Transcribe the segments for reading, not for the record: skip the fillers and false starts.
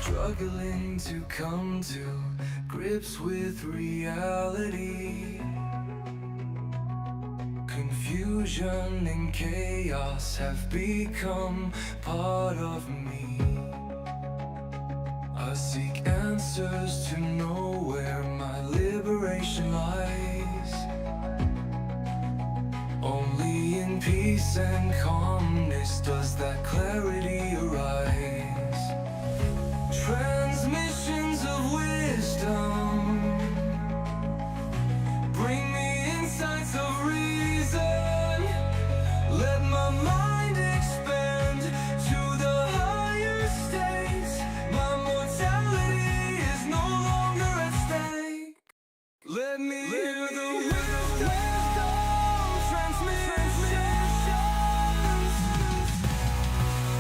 struggling to come to grips with reality. Confusion and chaos have become part of me. I seek answers to know where my liberation lies. Only in peace and calmness does that clarity arise. Transmissions of wisdom bring me insights of reason. Let my mind expand to the higher states. My mortality is no longer at stake. Let me hear the wisdom transmissions.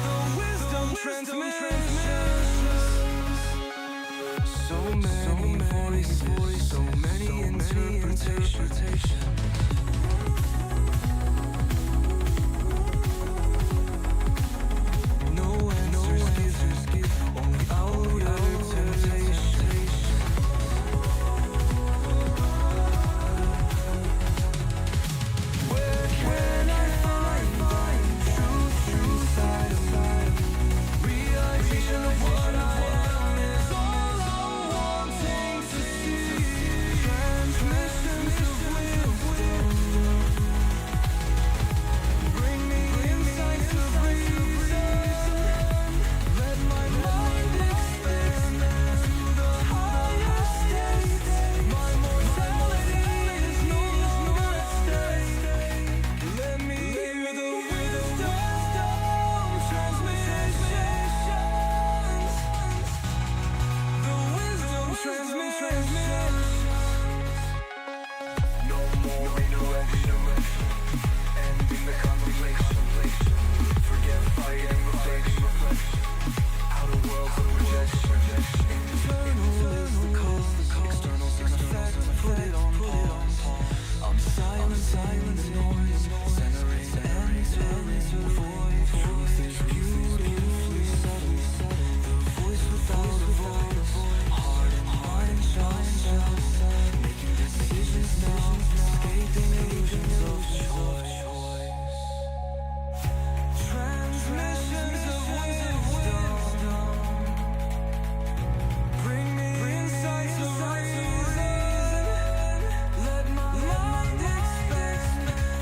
The wisdom transmissions. So many voices, so many interpretations. No answers given, only outer temptation. Where can I find truth inside of me? Realization of what I am is all I'm wanting to see. Transmissions of wisdom bring me insights of reason. Let my mind expand to the higher states. My mortality is no longer at stake. Let me hear the wisdom transmissions. The wisdom transmissions. No more redirection, ending the contemplation. Forget fight and reflection. Out of world of rejection. Internal is the cause, external is the fact. Put it on pause. I'm silencing the noise, centering and entering the void. Truth is beautifully subtle. The voice without a voice. Heart and mind shine. Making decisions now, escaping illusions of choice. Transmissions of wisdom bring me insights of reason. Let my mind expand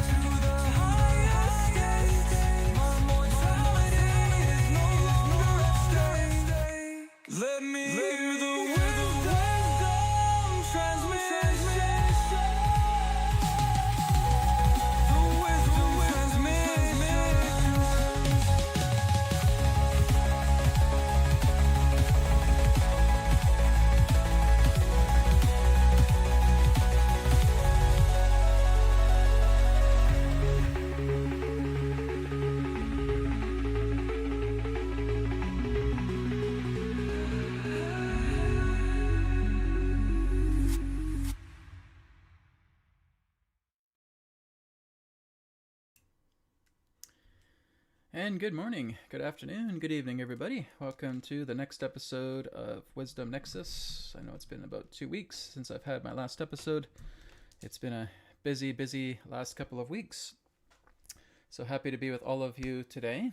to the higher states. My mortality is no longer at stake. Let me hear the wisdom transmissions. The wisdom transmissions. And good morning, good afternoon, good evening, everybody. Welcome to the next episode of Wisdom Nexus. I know it's been about 2 weeks since I've had my last episode. It's been a busy last couple of weeks. So happy to be with all of you today.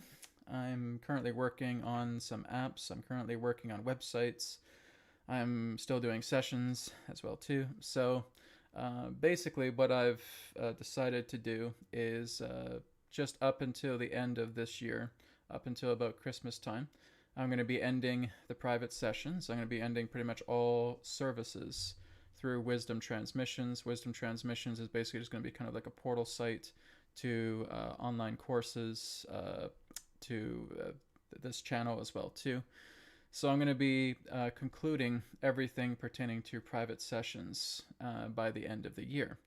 I'm currently working on some apps. I'm currently working on websites. I'm still doing sessions as well too. So basically what I've decided to do is just up until the end of this year, up until about Christmas time, I'm going to be ending the private sessions. I'm going to be ending pretty much all services through Wisdom Transmissions. Wisdom Transmissions is basically just going to be kind of like a portal site to online courses, to this channel as well too. So I'm going to be concluding everything pertaining to private sessions by the end of the year.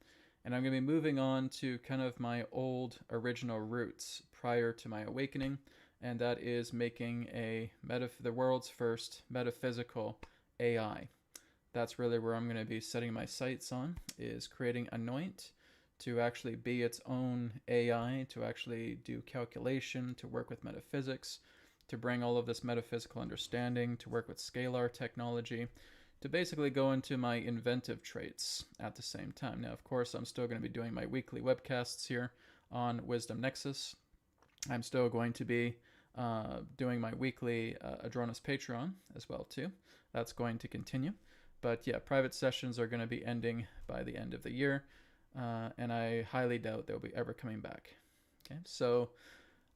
And I'm going to be moving on to kind of my old original roots prior to my awakening, and that is making the world's first metaphysical AI. That's really where I'm going to be setting my sights on, is creating Anoint to actually be its own AI, to actually do calculation, to work with metaphysics, to bring all of this metaphysical understanding, to work with scalar technology, to basically go into my inventive traits at the same time. Now, of course, I'm still going to be doing my weekly webcasts here on Wisdom Nexus. I'm still going to be doing my weekly Adronis Patreon as well too. That's going to continue. But yeah, private sessions are going to be ending by the end of the year, and I highly doubt they'll be ever coming back. Okay, so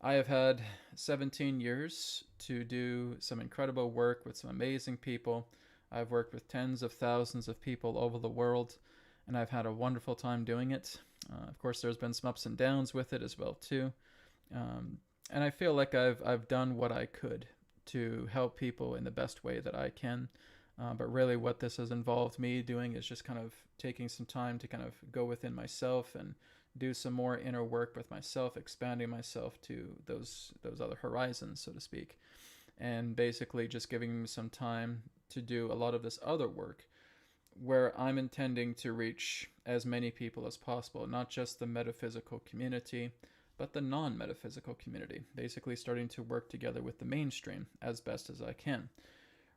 I have had 17 years to do some incredible work with some amazing people. I've worked with tens of thousands of people over the world, and I've had a wonderful time doing it. Of course, there's been some ups and downs with it as well too. And I feel like I've done what I could to help people in the best way that I can. But really what this has involved me doing is just kind of taking some time to kind of go within myself and do some more inner work with myself, expanding myself to those other horizons, so to speak. And basically just giving me some time to do a lot of this other work where I'm intending to reach as many people as possible, not just the metaphysical community, but the non-metaphysical community, basically starting to work together with the mainstream as best as I can.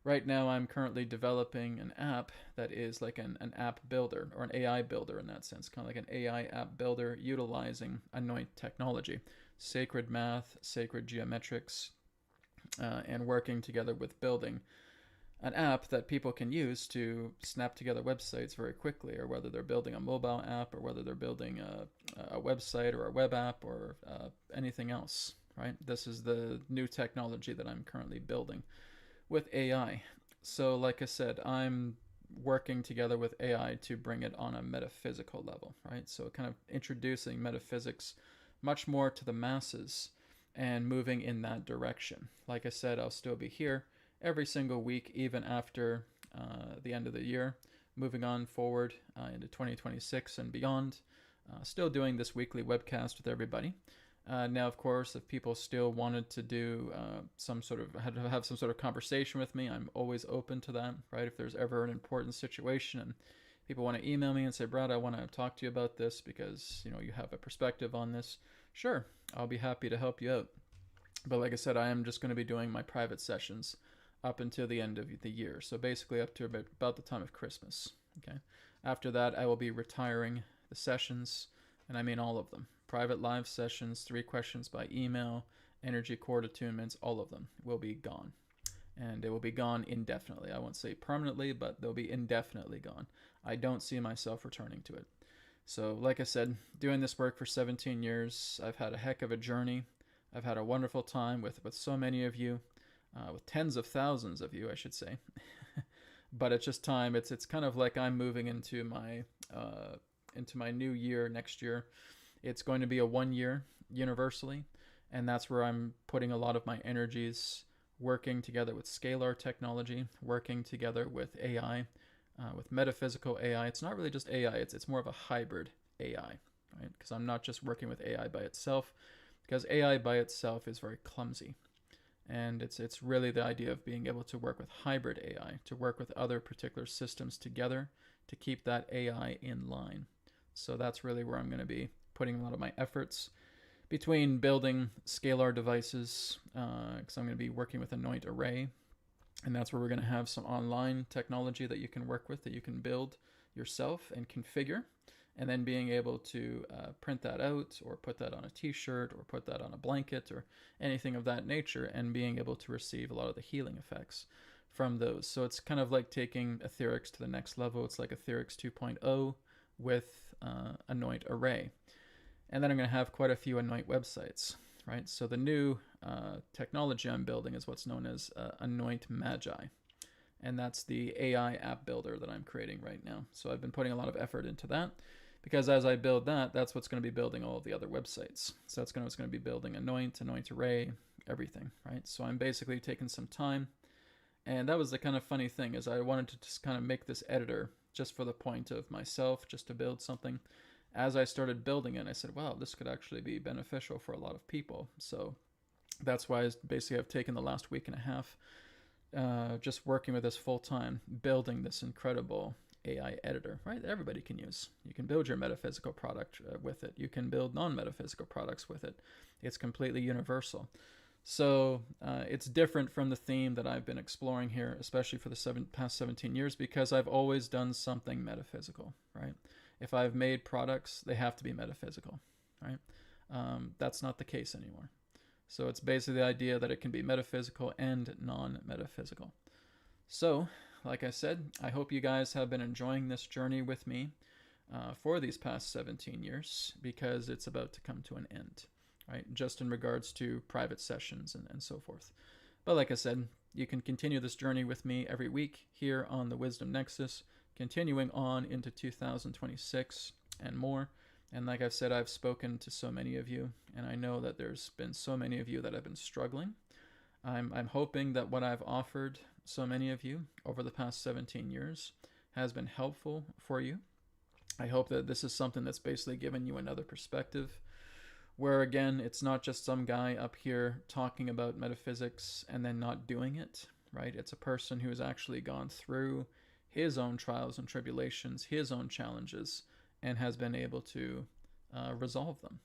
Right now, I'm currently developing an app that is like an app builder, or an AI builder in that sense, kind of like an AI app builder utilizing Anoint technology, sacred math, sacred geometrics, and working together with building an app that people can use to snap together websites very quickly, or whether they're building a mobile app, or whether they're building a website or a web app, or anything else, right? This is the new technology that I'm currently building with AI. So like I said, I'm working together with AI to bring it on a metaphysical level, right? So kind of introducing metaphysics much more to the masses and moving in that direction. Like I said, I'll still be here every single week, even after the end of the year, moving on forward into 2026 and beyond, still doing this weekly webcast with everybody. Now, of course, if people still wanted to do have some sort of conversation with me, I'm always open to that, right? If there's ever an important situation and people want to email me and say, Brad, I want to talk to you about this because, you have a perspective on this, sure, I'll be happy to help you out. But like I said, I am just going to be doing my private sessions up until the end of the year. So basically up to about the time of Christmas. Okay. After that, I will be retiring the sessions, and I mean all of them. Private live sessions, 3 questions by email, energy cord attunements, all of them will be gone. And it will be gone indefinitely. I won't say permanently, but they'll be indefinitely gone. I don't see myself returning to it. So like I said, doing this work for 17 years, I've had a heck of a journey. I've had a wonderful time with so many of you. With tens of thousands of you, I should say. But it's just time. It's kind of like I'm moving into my new year next year. It's going to be a 1 year universally, and that's where I'm putting a lot of my energies, working together with scalar technology, working together with AI, with metaphysical AI. It's not really just AI. It's more of a hybrid AI, right? Because I'm not just working with AI by itself, because AI by itself is very clumsy. And it's really the idea of being able to work with hybrid AI, to work with other particular systems together to keep that AI in line. So that's really where I'm going to be putting a lot of my efforts, between building scalar devices, because I'm going to be working with Anoint Array, and that's where we're going to have some online technology that you can work with, that you can build yourself and configure, and then being able to print that out, or put that on a t-shirt, or put that on a blanket, or anything of that nature, and being able to receive a lot of the healing effects from those. So it's kind of like taking etherics to the next level. It's like etherics 2.0 with Anoint Array. And then I'm going to have quite a few Anoint websites, right? So the new technology I'm building is what's known as Anoint Magi. And that's the AI app builder that I'm creating right now. So I've been putting a lot of effort into that, because as I build that, that's what's going to be building all of the other websites. So that's what's going to be building Anoint Array, everything, right? So I'm basically taking some time. And that was the kind of funny thing, is I wanted to just kind of make this editor just for the point of myself, just to build something. As I started building it, I said, wow, this could actually be beneficial for a lot of people. So that's why I've taken the last week and a half just working with this full time, building this incredible AI editor, right? That everybody can use. You can build your metaphysical product with it. You can build non-metaphysical products with it. It's completely universal. So it's different from the theme that I've been exploring here, especially for the past 17 years, because I've always done something metaphysical, right? If I've made products, they have to be metaphysical, right? That's not the case anymore. So it's basically the idea that it can be metaphysical and non-metaphysical. So, like I said, I hope you guys have been enjoying this journey with me for these past 17 years, because it's about to come to an end, right? Just in regards to private sessions and so forth. But like I said, you can continue this journey with me every week here on the Wisdom Nexus, continuing on into 2026 and more. And like I've said, I've spoken to so many of you, and I know that there's been so many of you that have been struggling. I'm hoping that what I've offered so many of you over the past 17 years has been helpful for you. I hope that this is something that's basically given you another perspective, where again, it's not just some guy up here talking about metaphysics and then not doing it, right? It's a person who has actually gone through his own trials and tribulations, his own challenges, and has been able to resolve them.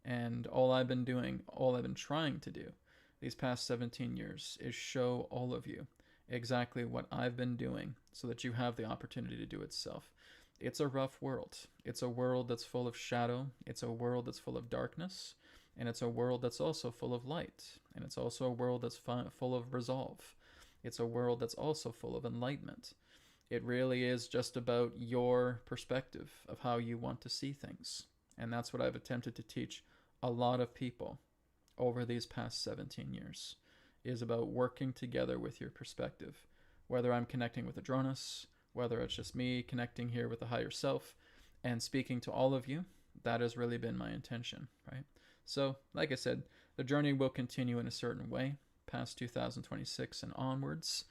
And all I've been doing, all I've been trying to do these past 17 years is show all of you exactly what I've been doing so that you have the opportunity to do it self. It's a rough world. It's a world that's full of shadow. It's a world that's full of darkness. And it's a world that's also full of light. And it's also a world that's full of resolve. It's a world that's also full of enlightenment. It really is just about your perspective of how you want to see things. And that's what I've attempted to teach a lot of people over these past 17 years, is about working together with your perspective. Whether I'm connecting with Adronis, whether it's just me connecting here with the higher self and speaking to all of you, that has really been my intention, right? So, like I said, the journey will continue in a certain way past 2026 and onwards.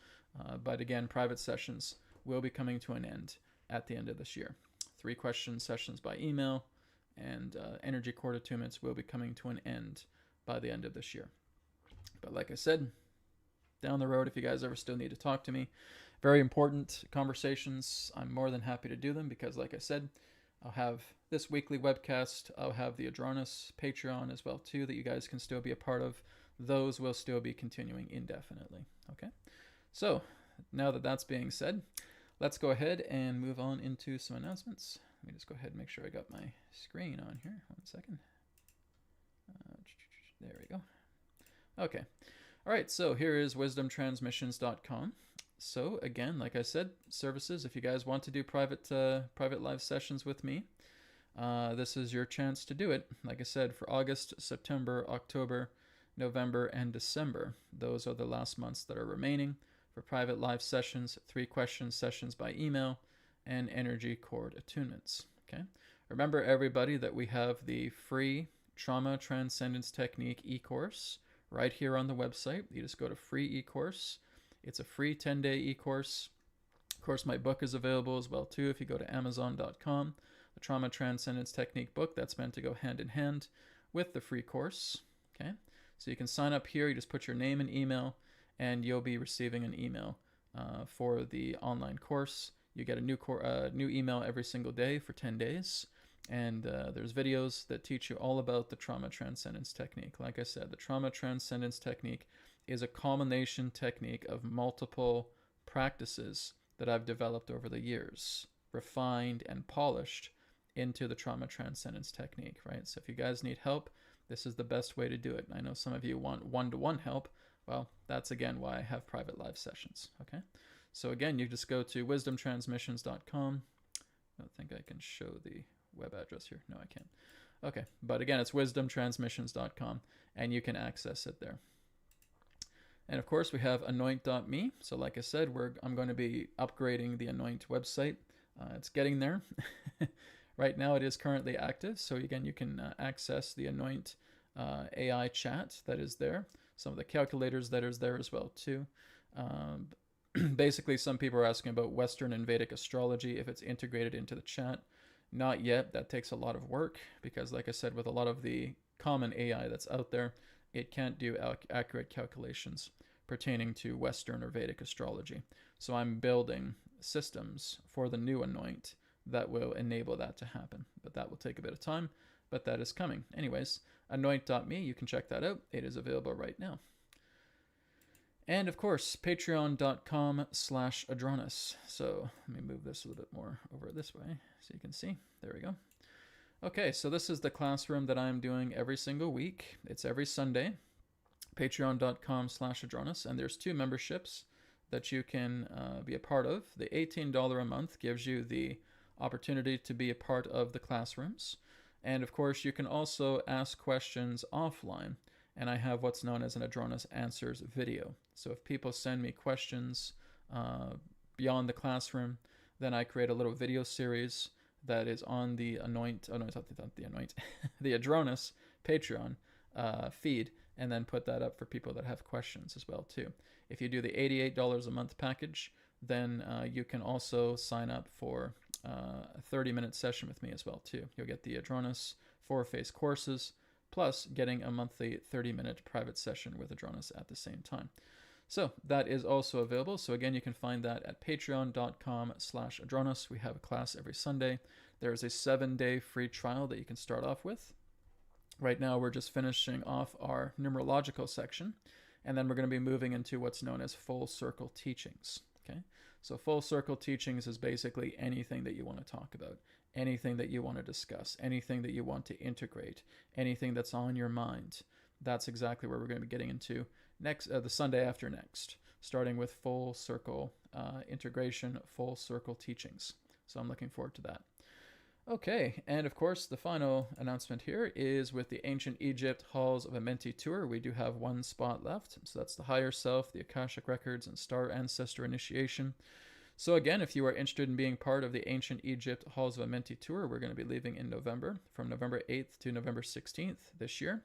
But again, private sessions will be coming to an end at the end of this year. 3 question sessions by email and energy cord attunements will be coming to an end by the end of this year. But like I said, down the road, if you guys ever still need to talk to me, very important conversations, I'm more than happy to do them, because like I said, I'll have this weekly webcast. I'll have the Adronis Patreon as well too, that you guys can still be a part of. Those will still be continuing indefinitely. Okay, so now that that's being said, let's go ahead and move on into some announcements. Let me just go ahead and make sure I got my screen on here. 1 second. There we go. Okay. All right, so here is wisdomtransmissions.com. So again, like I said, services, if you guys want to do private live sessions with me, this is your chance to do it. Like I said, for August, September, October, November, and December. Those are the last months that are remaining for private live sessions, 3 question sessions by email, and energy cord attunements. Okay. Remember, everybody, that we have the free Trauma Transcendence Technique e-course right here on the website. You just go to free e-course. It's a free 10-day e-course. Of course, my book is available as well too if you go to amazon.com. The Trauma Transcendence Technique book, that's meant to go hand in hand with the free course. Okay, so you can sign up here. You just put your name and email, and you'll be receiving an email for the online course. You get a new email every single day for 10 days. And there's videos that teach you all about the Trauma Transcendence Technique. Like I said, the Trauma Transcendence Technique is a combination technique of multiple practices that I've developed over the years, refined and polished into the Trauma Transcendence Technique, right? So if you guys need help, this is the best way to do it. I know some of you want one-to-one help. Well, that's again why I have private live sessions, okay? So again, you just go to wisdomtransmissions.com. I don't think I can show the web address here. No, I can't. Okay, but again, it's wisdomtransmissions.com, and you can access it there. And of course, we have anoint.me. So like I said, I'm going to be upgrading the Anoint website. It's getting there. Right now, it is currently active. So again, you can access the Anoint AI chat that is there. Some of the calculators that is there as well too. Basically, some people are asking about Western and Vedic astrology, if it's integrated into the chat. Not yet. That takes a lot of work because, like I said, with a lot of the common AI that's out there, it can't do accurate calculations pertaining to Western or Vedic astrology. So I'm building systems for the new Anoint that will enable that to happen. But that will take a bit of time, but that is coming. Anyways, anoint.me. You can check that out. It is available right now. And of course, patreon.com/Adronis. So let me move this a little bit more over this way so you can see. There we go. Okay, so this is the classroom that I'm doing every single week. It's every Sunday. Patreon.com/Adronis. And there's 2 memberships that you can be a part of. The $18 a month gives you the opportunity to be a part of the classrooms. And of course, you can also ask questions offline. And I have what's known as an Adronis Answers video. So if people send me questions beyond the classroom, then I create a little video series that is on the the Adronis Patreon feed, and then put that up for people that have questions as well too. If you do the $88 a month package, then you can also sign up for a 30-minute session with me as well too. You'll get the Adronis 4-phase courses, plus getting a monthly 30-minute private session with Adronis at the same time. So that is also available. So again, you can find that at patreon.com/Adronis. We have a class every Sunday. There is a 7-day free trial that you can start off with. Right now, we're just finishing off our numerological section, and then we're going to be moving into what's known as full circle teachings. Okay, so full circle teachings is basically anything that you want to talk about, anything that you want to discuss, anything that you want to integrate, anything that's on your mind. That's exactly where we're going to be getting into next, the Sunday after next, starting with full circle integration, full circle teachings. So I'm looking forward to that. Okay, and of course, the final announcement here is with the Ancient Egypt Halls of Amenti tour. We do have 1 spot left. So that's the Higher Self, the Akashic Records, and Star Ancestor Initiation. So again, if you are interested in being part of the Ancient Egypt Halls of Amenti tour, we're going to be leaving in November, from November 8th to November 16th this year.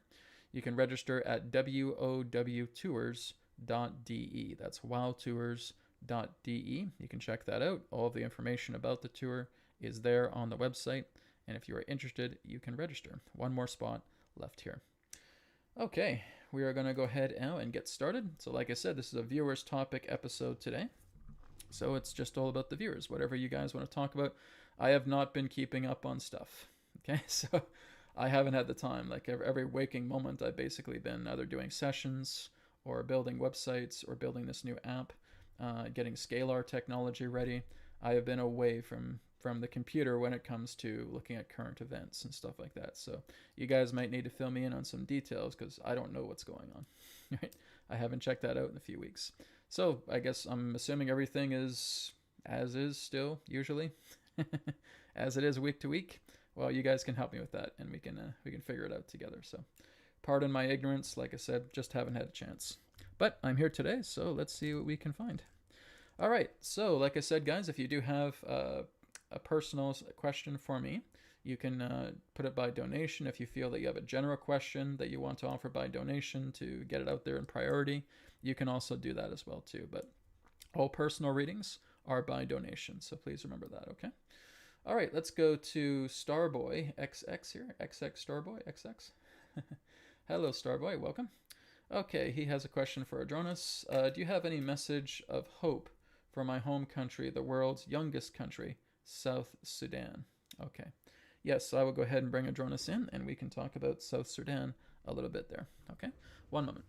You can register at wowtours.de. That's wowtours.de. You can check that out. All of the information about the tour is there on the website, and if you are interested, you can register. 1 more spot left here. Okay, we are going to go ahead now and get started. So like I said, this is a viewers topic episode today, so it's just all about the viewers, whatever you guys want to talk about. I have not been keeping up on stuff, okay? So I haven't had the time. Like every waking moment, I've basically been either doing sessions or building websites or building this new app, getting Scalar technology ready. I have been away from the computer when it comes to looking at current events and stuff like that. So you guys might need to fill me in on some details because I don't know what's going on. Right? I haven't checked that out in a few weeks. So I guess I'm assuming everything is as is still, usually, as it is week to week. Well, you guys can help me with that, and we can figure it out together. So pardon my ignorance. Like I said, just haven't had a chance. But I'm here today, so let's see what we can find. All right, so like I said, guys, if you do have a personal question for me, you can put it by donation. If you feel that you have a general question that you want to offer by donation to get it out there in priority, you can also do that as well too. But all personal readings are by donation, so please remember that, okay? All right, let's go to Starboy XX here. XX Starboy XX. Hello, Starboy, welcome. Okay, he has a question for Adronis. Do you have any message of hope for my home country, the world's youngest country, South Sudan? Okay. Yes, I will go ahead and bring Adronis in, and we can talk about South Sudan a little bit there. Okay? 1 moment.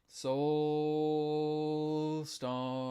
Soul Star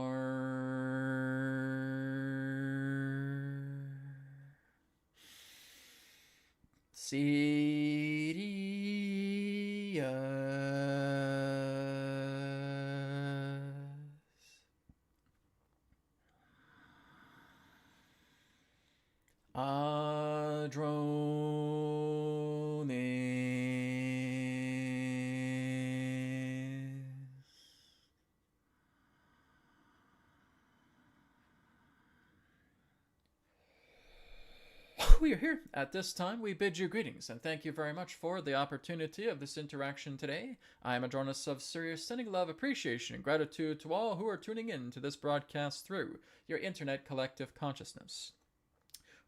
we are here at this time. We bid you greetings and thank you very much for the opportunity of this interaction today. I am Adronis of Sirius, sending love, appreciation, and gratitude to all who are tuning in to this broadcast through your internet collective consciousness.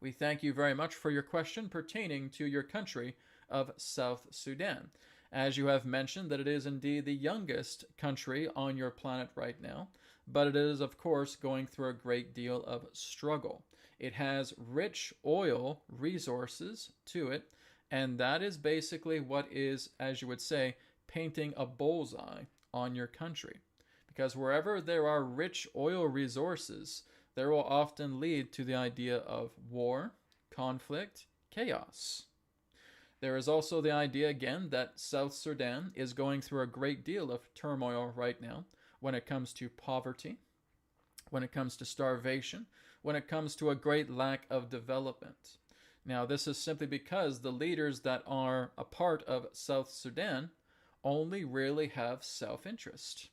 We thank you very much for your question pertaining to your country of South Sudan. As you have mentioned, that it is indeed the youngest country on your planet right now, but it is, of course, going through a great deal of struggle. It has rich oil resources to it, and that is basically what is, as you would say, painting a bullseye on your country. Because wherever there are rich oil resources, there will often lead to the idea of war, conflict, chaos. There is also the idea, again, that South Sudan is going through a great deal of turmoil right now when it comes to poverty, when it comes to starvation, when it comes to a great lack of development. Now, this is simply because the leaders that are a part of South Sudan only really have self-interest.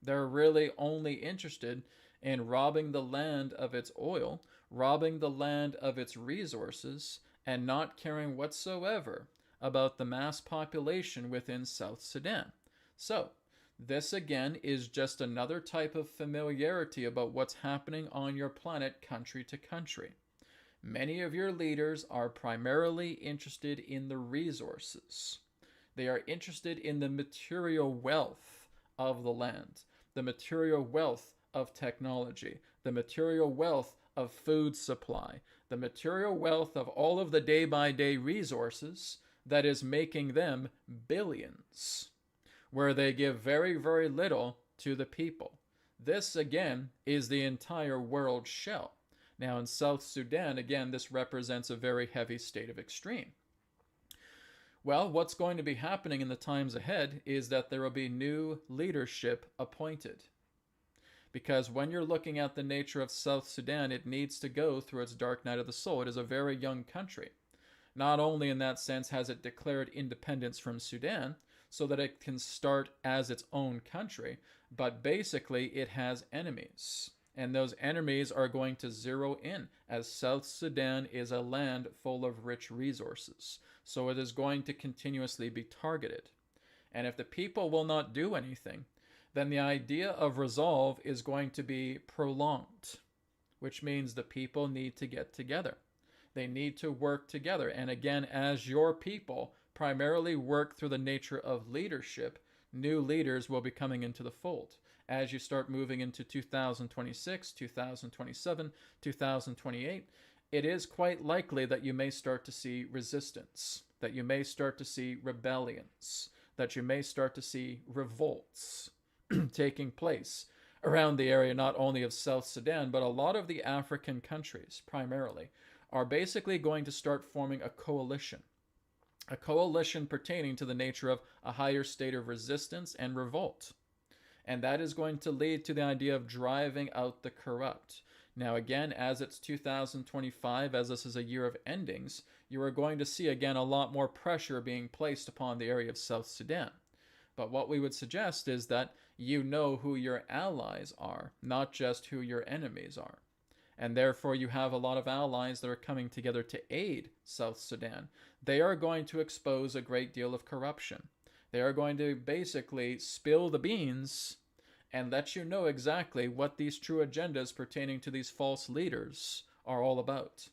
They're really only interested in robbing the land of its oil, robbing the land of its resources, and not caring whatsoever about the mass population within South Sudan. So, this again is just another type of familiarity about what's happening on your planet country to country. Many of your leaders are primarily interested in the resources. They are interested in the material wealth of the land, the material wealth of technology, the material wealth of food supply, the material wealth of all of the day-by-day resources that is making them billions, where they give very, very little to the people. This, again, is the entire world shell. Now, in South Sudan, again, this represents a very heavy state of extreme. Well, what's going to be happening in the times ahead is that there will be new leadership appointed. Because when you're looking at the nature of South Sudan, it needs to go through its dark night of the soul. It is a very young country. Not only in that sense has it declared independence from Sudan, so that it can start as its own country, but basically it has enemies. And those enemies are going to zero in, as South Sudan is a land full of rich resources. So it is going to continuously be targeted. And if the people will not do anything, then the idea of resolve is going to be prolonged, which means the people need to get together. They need to work together. And again, as your people primarily work through the nature of leadership, new leaders will be coming into the fold. As you start moving into 2026, 2027, 2028, it is quite likely that you may start to see resistance, that you may start to see rebellions, that you may start to see revolts taking place around the area, not only of South Sudan, but a lot of the African countries primarily are basically going to start forming a coalition pertaining to the nature of a higher state of resistance and revolt. And that is going to lead to the idea of driving out the corrupt. Now again, as it's 2025, as this is a year of endings, you are going to see again a lot more pressure being placed upon the area of South Sudan. But what we would suggest is that you know who your allies are, not just who your enemies are. And therefore you have a lot of allies that are coming together to aid South Sudan. They are going to expose a great deal of corruption. They are going to basically spill the beans and let you know exactly what these true agendas pertaining to these false leaders are all about.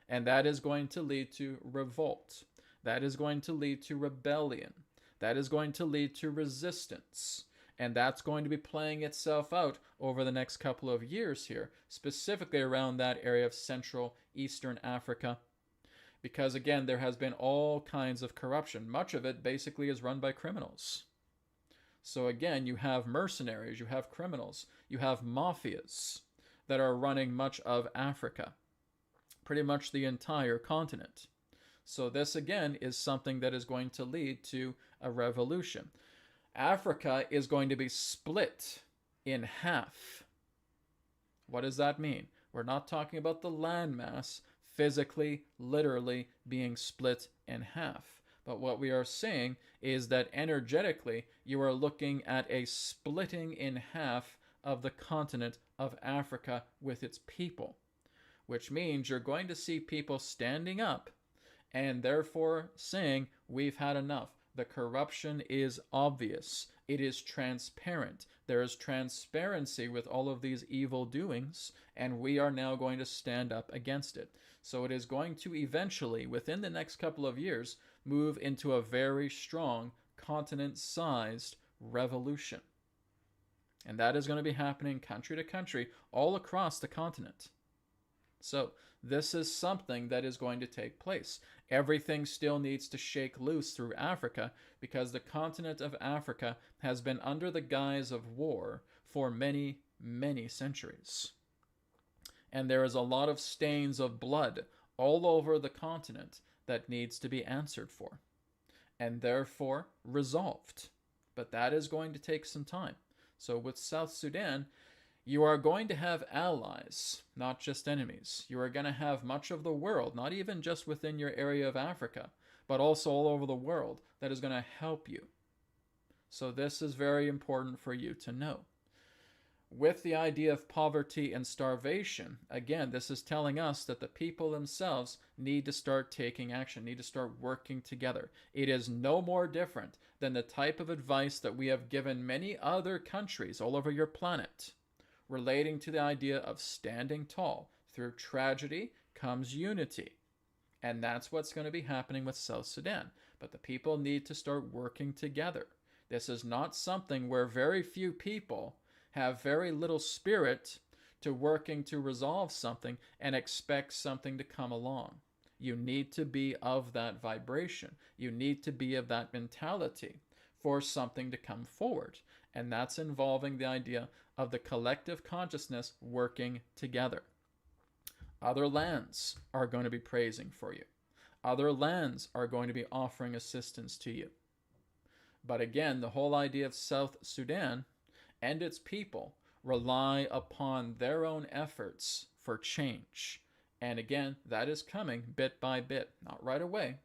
And that is going to lead to revolt. That is going to lead to rebellion. That is going to lead to resistance. And that's going to be playing itself out over the next couple of years here, specifically around that area of Central Eastern Africa. Because again, there has been all kinds of corruption. Much of it basically is run by criminals. So again, you have mercenaries, you have criminals, you have mafias that are running much of Africa, pretty much the entire continent. So this again is something that is going to lead to a revolution. Africa is going to be split in half. What does that mean? We're not talking about the landmass physically, literally being split in half. But what we are saying is that energetically, you are looking at a splitting in half of the continent of Africa with its people. which means you're going to see people standing up and therefore saying, we've had enough. The corruption is obvious. It is transparent. There is transparency with all of these evil doings, and we are now going to stand up against it. So it is going to eventually, within the next couple of years, move into a very strong continent-sized revolution. And that is going to be happening country to country all across the continent. So this is something that is going to take place. Everything still needs to shake loose through Africa because the continent of Africa has been under the guise of war for many, many centuries. And there is a lot of stains of blood all over the continent that needs to be answered for and therefore resolved. But that is going to take some time. So with South Sudan, you are going to have allies, not just enemies. You are going to have much of the world, not even just within your area of Africa, but also all over the world that is going to help you. So this is very important for you to know. With the idea of poverty and starvation, again, this is telling us that the people themselves need to start taking action, need to start working together. It is no more different than the type of advice that we have given many other countries all over your planet, relating to the idea of standing tall. Through tragedy comes unity. And that's what's going to be happening with South Sudan. But the people need to start working together. This is not something where very few people have very little spirit to working to resolve something and expect something to come along. You need to be of that vibration. You need to be of that mentality for something to come forward. And that's involving the idea of the collective consciousness working together. Other lands are going to be praising for you. Other lands are going to be offering assistance to you. But again, the whole idea of South Sudan and its people rely upon their own efforts for change. And again, that is coming bit by bit. Not right away,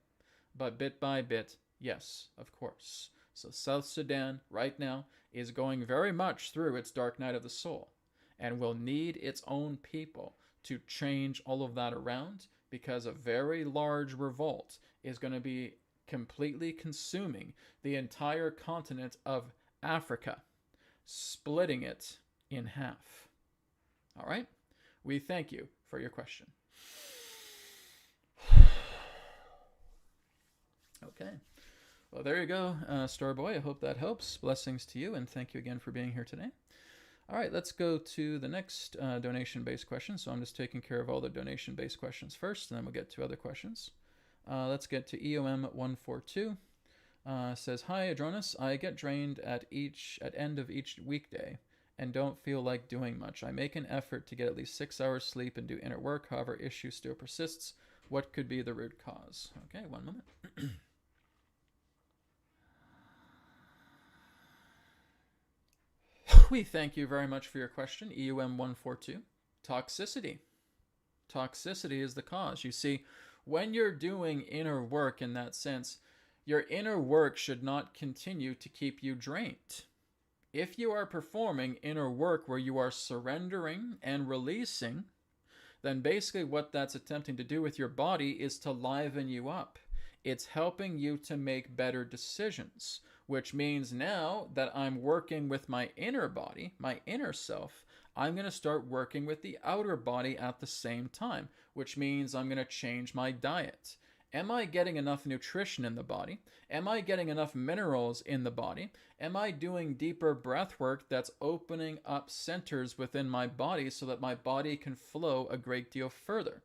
but bit by bit, yes, of course. So South Sudan right now is going very much through its dark night of the soul and will need its own people to change all of that around, because a very large revolt is going to be completely consuming the entire continent of Africa, splitting it in half. All right? We thank you for your question. Okay. Well, there you go, Starboy. I hope that helps. Blessings to you, and thank you again for being here today. All right, let's go to the next donation-based question. So I'm just taking care of all the donation-based questions first, and then we'll get to other questions. Let's get to EOM142. Says, hi, Adronis. I get drained at end of each weekday and don't feel like doing much. I make an effort to get at least 6 hours sleep and do inner work. However, issue still persists. What could be the root cause? Okay, one moment. We thank you very much for your question, EUM142. Toxicity. Toxicity is the cause. You see, when you're doing inner work in that sense, your inner work should not continue to keep you drained. If you are performing inner work where you are surrendering and releasing, then basically what that's attempting to do with your body is to liven you up. It's helping you to make better decisions, which means now that I'm working with my inner body, my inner self, I'm going to start working with the outer body at the same time, which means I'm going to change my diet. Am I getting enough nutrition in the body? Am I getting enough minerals in the body? Am I doing deeper breath work that's opening up centers within my body so that my body can flow a great deal further?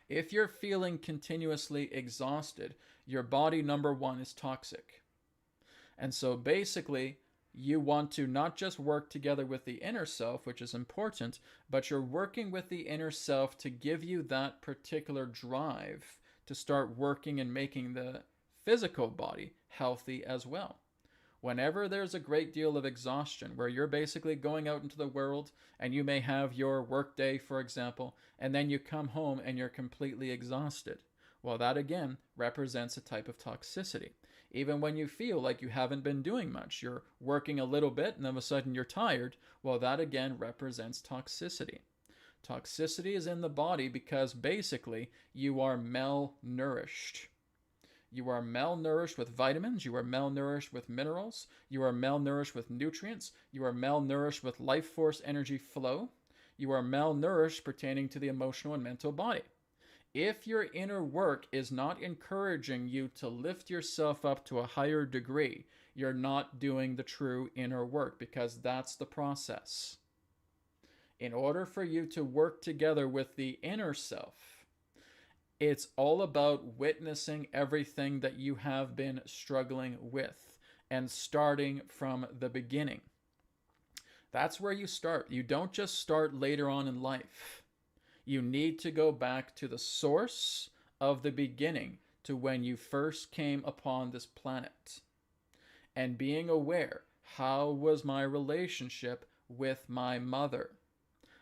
If you're feeling continuously exhausted, your body, number one, is toxic. And so basically, you want to not just work together with the inner self, which is important, but you're working with the inner self to give you that particular drive to start working and making the physical body healthy as well. Whenever there's a great deal of exhaustion, where you're basically going out into the world and you may have your work day, for example, and then you come home and you're completely exhausted, well, that again represents a type of toxicity. Even when you feel like you haven't been doing much, you're working a little bit and all of a sudden you're tired, well, that again represents toxicity. Toxicity is in the body because basically you are malnourished. You are malnourished with vitamins. You are malnourished with minerals. You are malnourished with nutrients. You are malnourished with life force energy flow. You are malnourished pertaining to the emotional and mental body. If your inner work is not encouraging you to lift yourself up to a higher degree, you're not doing the true inner work, because that's the process. In order for you to work together with the inner self, it's all about witnessing everything that you have been struggling with and starting from the beginning. That's where you start. You don't just start later on in life. You need to go back to the source of the beginning, to when you first came upon this planet. And being aware, how was my relationship with my mother?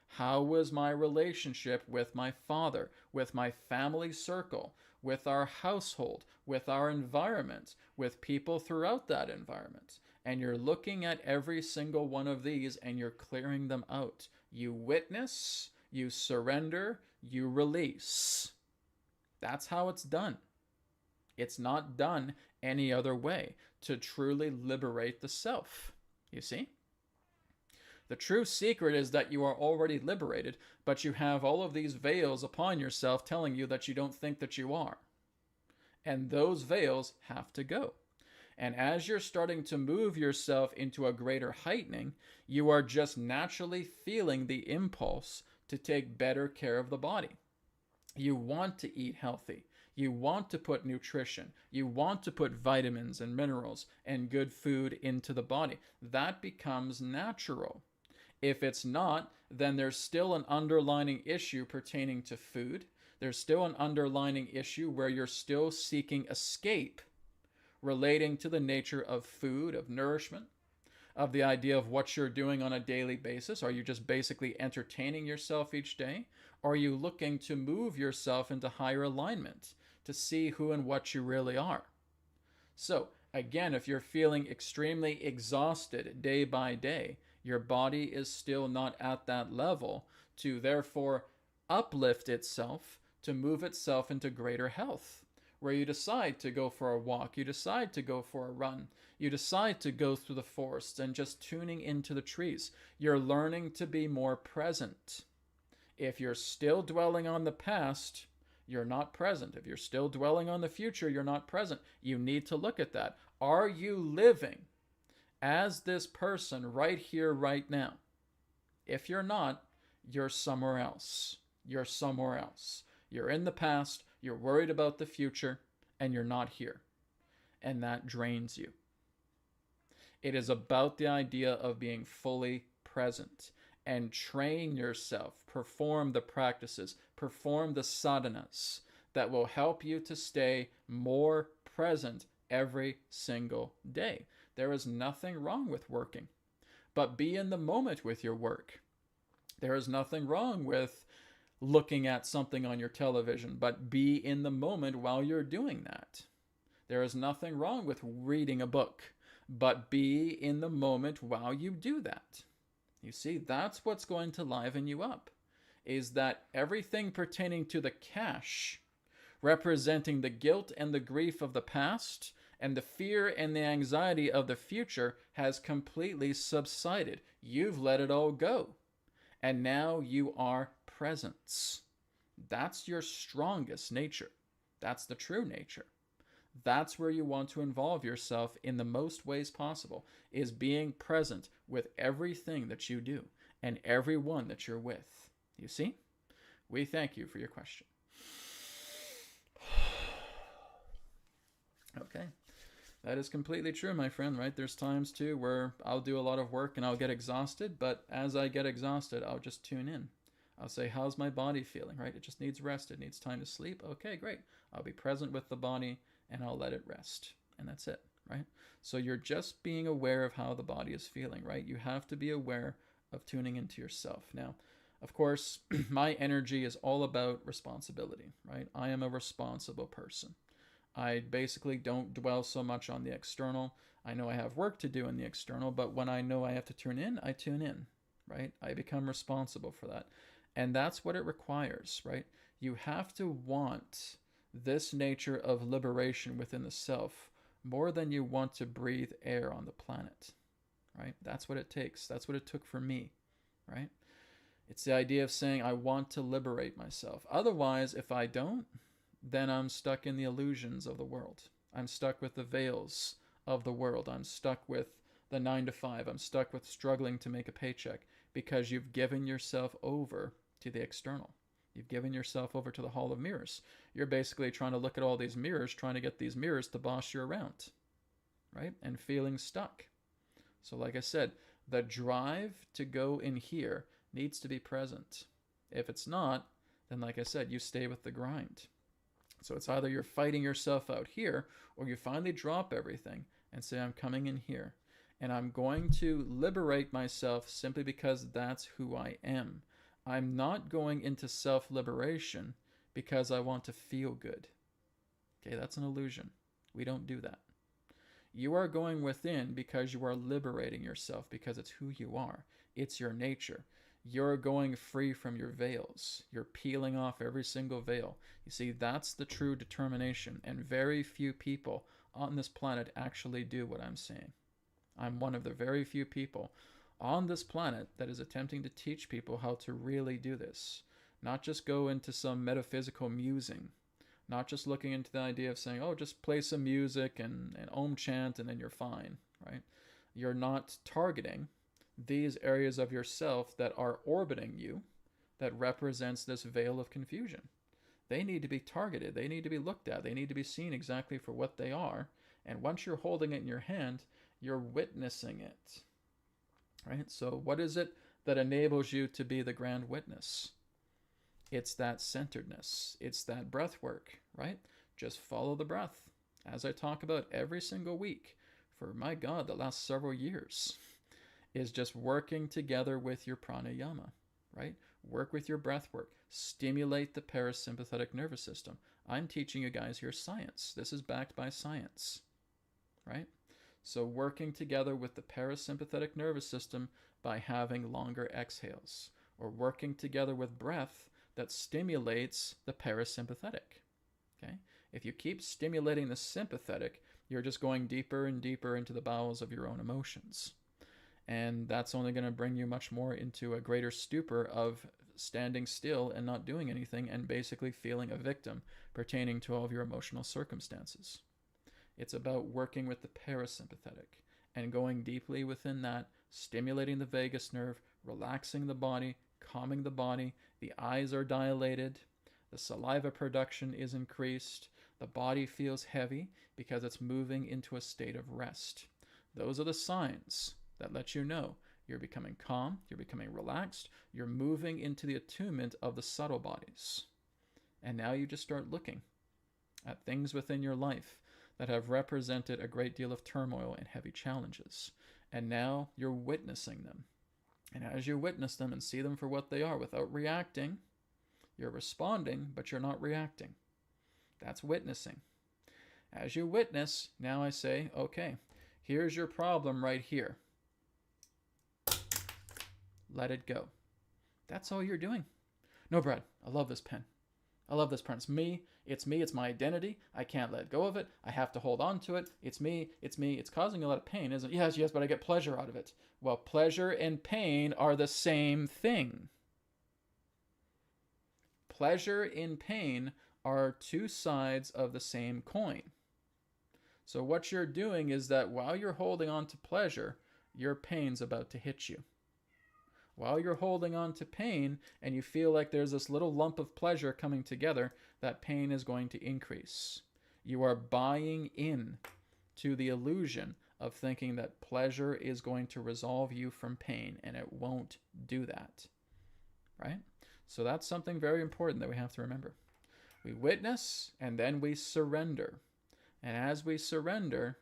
How was my relationship with my father, with my family circle, with our household, with our environment, with people throughout that environment? And you're looking at every single one of these and you're clearing them out. You witness, you surrender, you release. That's how it's done. It's not done any other way to truly liberate the self. You see? The true secret is that you are already liberated, but you have all of these veils upon yourself telling you that you don't think that you are. And those veils have to go. And as you're starting to move yourself into a greater heightening, you are just naturally feeling the impulse to take better care of the body. You want to eat healthy. You want to put nutrition. You want to put vitamins and minerals and good food into the body. That becomes natural. If it's not, then there's still an underlying issue pertaining to food. There's still an underlying issue where you're still seeking escape relating to the nature of food, of nourishment, of the idea of what you're doing on a daily basis. Are you just basically entertaining yourself each day? Or are you looking to move yourself into higher alignment to see who and what you really are? So, again, if you're feeling extremely exhausted day by day, your body is still not at that level to therefore uplift itself, to move itself into greater health, where you decide to go for a walk, you decide to go for a run, you decide to go through the forests and just tuning into the trees. You're learning to be more present. If you're still dwelling on the past, you're not present. If you're still dwelling on the future, you're not present. You need to look at that. Are you living as this person right here, right now? If you're not, you're somewhere else. You're somewhere else. You're in the past, you're worried about the future, and you're not here. And that drains you. It is about the idea of being fully present and train yourself, perform the practices, perform the sadhanas that will help you to stay more present every single day. There is nothing wrong with working, but be in the moment with your work. There is nothing wrong with looking at something on your television, but be in the moment while you're doing that. There is nothing wrong with reading a book, but be in the moment while you do that. You see, that's what's going to liven you up, is that everything pertaining to the cash, representing the guilt and the grief of the past, and the fear and the anxiety of the future, has completely subsided. You've let it all go. And now you are presence. That's your strongest nature. That's the true nature. That's where you want to involve yourself in the most ways possible, is being present with everything that you do and everyone that you're with. You see? We thank you for your question. Okay. That is completely true, my friend, right? There's times, too, where I'll do a lot of work and I'll get exhausted, but as I get exhausted, I'll just tune in. I'll say, how's my body feeling, right? It just needs rest. It needs time to sleep. Okay, great. I'll be present with the body and I'll let it rest. And that's it, right? So you're just being aware of how the body is feeling, right? You have to be aware of tuning into yourself. Now, of course, my energy is all about responsibility, right? I am a responsible person. I basically don't dwell so much on the external. I know I have work to do in the external, but when I know I have to tune in, I tune in, right? I become responsible for that. And that's what it requires, right? You have to want this nature of liberation within the self more than you want to breathe air on the planet, right? That's what it takes. That's what it took for me, right? It's the idea of saying, I want to liberate myself. Otherwise, if I don't, then I'm stuck in the illusions of the world. I'm stuck with the veils of the world. I'm stuck with the 9 to 5. I'm stuck with struggling to make a paycheck because you've given yourself over to the external. You've given yourself over to the hall of mirrors. You're basically trying to look at all these mirrors, trying to get these mirrors to boss you around, right? And feeling stuck. So like I said, the drive to go in here needs to be present. If it's not, then like I said, you stay with the grind. So it's either you're fighting yourself out here, or you finally drop everything and say, I'm coming in here and I'm going to liberate myself simply because that's who I am. I'm not going into self-liberation because I want to feel good. Okay, that's an illusion. We don't do that. You are going within because you are liberating yourself, because it's who you are. It's your nature. You're going free from your veils. You're peeling off every single veil. You see, that's the true determination, and very few people on this planet actually do what I'm saying. I'm one of the very few people on this planet that is attempting to teach people how to really do this. Not just go into some metaphysical musing. Not just looking into the idea of saying, oh, just play some music and Om chant and then you're fine, right? You're not targeting these areas of yourself that are orbiting you, that represents this veil of confusion. They need to be targeted. They need to be looked at. They need to be seen exactly for what they are. And once you're holding it in your hand, you're witnessing it, right? So what is it that enables you to be the grand witness? It's that centeredness. It's that breath work, right? Just follow the breath. As I talk about every single week for, my God, the last several years, is just working together with your pranayama, right? Work with your breath work. Stimulate the parasympathetic nervous system. I'm teaching you guys here science. This is backed by science, right? So working together with the parasympathetic nervous system by having longer exhales, or working together with breath that stimulates the parasympathetic, okay? If you keep stimulating the sympathetic, you're just going deeper and deeper into the bowels of your own emotions. And that's only going to bring you much more into a greater stupor of standing still and not doing anything and basically feeling a victim pertaining to all of your emotional circumstances. It's about working with the parasympathetic and going deeply within that, stimulating the vagus nerve, relaxing the body, calming the body. The eyes are dilated. The saliva production is increased. The body feels heavy because it's moving into a state of rest. Those are the signs that let you know you're becoming calm, you're becoming relaxed, you're moving into the attunement of the subtle bodies. And now you just start looking at things within your life that have represented a great deal of turmoil and heavy challenges. And now you're witnessing them. And as you witness them and see them for what they are without reacting, you're responding, but you're not reacting. That's witnessing. As you witness, now I say, okay, here's your problem right here. Let it go. That's all you're doing. No, Brad, I love this pen. I love this pen. It's me. It's me. It's my identity. I can't let go of it. I have to hold on to it. It's me. It's me. It's causing a lot of pain, isn't it? Yes, but I get pleasure out of it. Well, pleasure and pain are the same thing. Pleasure and pain are two sides of the same coin. So what you're doing is that while you're holding on to pleasure, your pain's about to hit you. While you're holding on to pain and you feel like there's this little lump of pleasure coming together, that pain is going to increase. You are buying in to the illusion of thinking that pleasure is going to resolve you from pain, and it won't do that, right? So that's something very important that we have to remember. We witness and then we surrender. And as we surrender,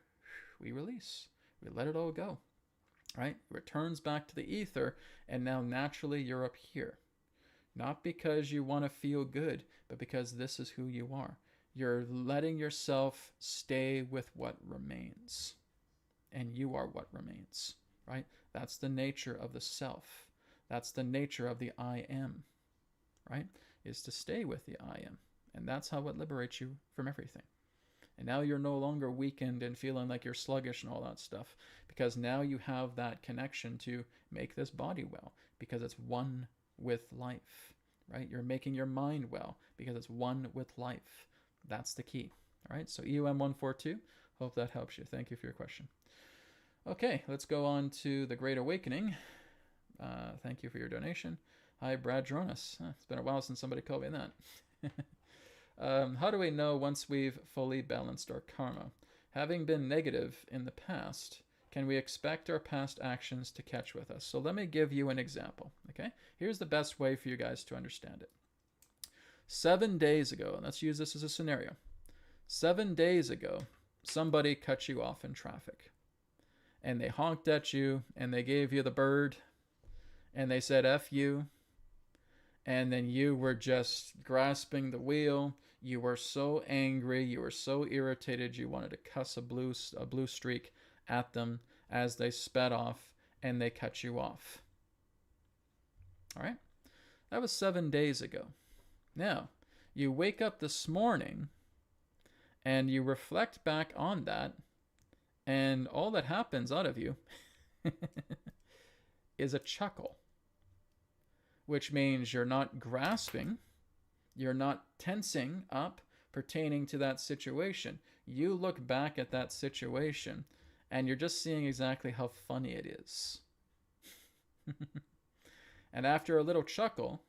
we release. We let it all go. Right? It returns back to the ether, and now naturally you're up here. Not because you want to feel good, but because this is who you are. You're letting yourself stay with what remains. And you are what remains. Right? That's the nature of the self. That's the nature of the I am. right? Is to stay with the I am. And that's how it liberates you from everything. And now you're no longer weakened and feeling like you're sluggish and all that stuff, because now you have that connection to make this body well, because it's one with life, right? You're making your mind well because it's one with life. That's the key. All right, so EUM142, hope that helps you. Thank you for your question. Okay, let's go on to the Great Awakening. Thank you for your donation. Hi, Brad Dronis. It's been a while since somebody called me that. How do we know once we've fully balanced our karma? Having been negative in the past, can we expect our past actions to catch with us? So let me give you an example, okay? Here's the best way for you guys to understand it. 7 days ago, and let's use this as a scenario. 7 days ago, somebody cut you off in traffic. And they honked at you, and they gave you the bird, and they said F you, and then you were just grasping the wheel. You were so angry, you were so irritated, you wanted to cuss a blue streak at them as they sped off, and they cut you off. All right? That was 7 days ago. Now, you wake up this morning, and you reflect back on that, and all that happens out of you is a chuckle, which means you're not grasping, you're not tensing up pertaining to that situation. You look back at that situation, and you're just seeing exactly how funny it is. And after a little chuckle,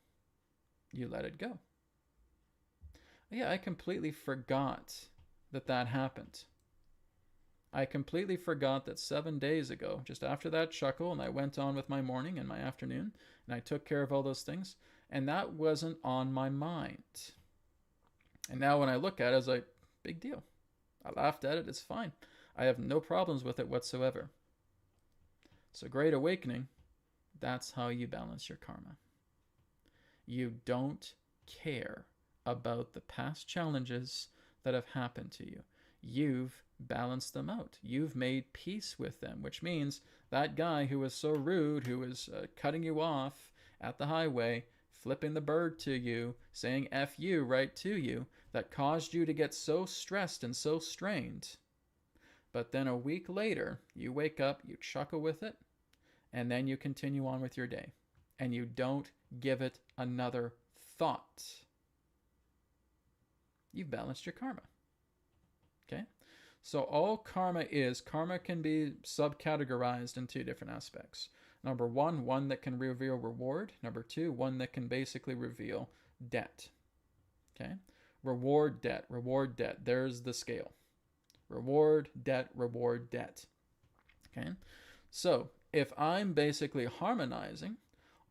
you let it go. Yeah, I completely forgot that happened. I completely forgot that 7 days ago, just after that chuckle, and I went on with my morning and my afternoon, and I took care of all those things, and that wasn't on my mind. And now when I look at it, it's like, big deal. I laughed at it, it's fine. I have no problems with it whatsoever. So Great Awakening, that's how you balance your karma. You don't care about the past challenges that have happened to you. You've balanced them out. You've made peace with them, which means that guy who was so rude, who was cutting you off at the highway, flipping the bird to you, saying F you right to you, that caused you to get so stressed and so strained. But then a week later, you wake up, you chuckle with it, and then you continue on with your day. And you don't give it another thought. You've balanced your karma. Okay? So all karma can be subcategorized in two different aspects. Number one that can reveal reward. Number two, one that can basically reveal debt. Okay? Reward, debt. There's the scale. Reward, debt. Okay? So if I'm basically harmonizing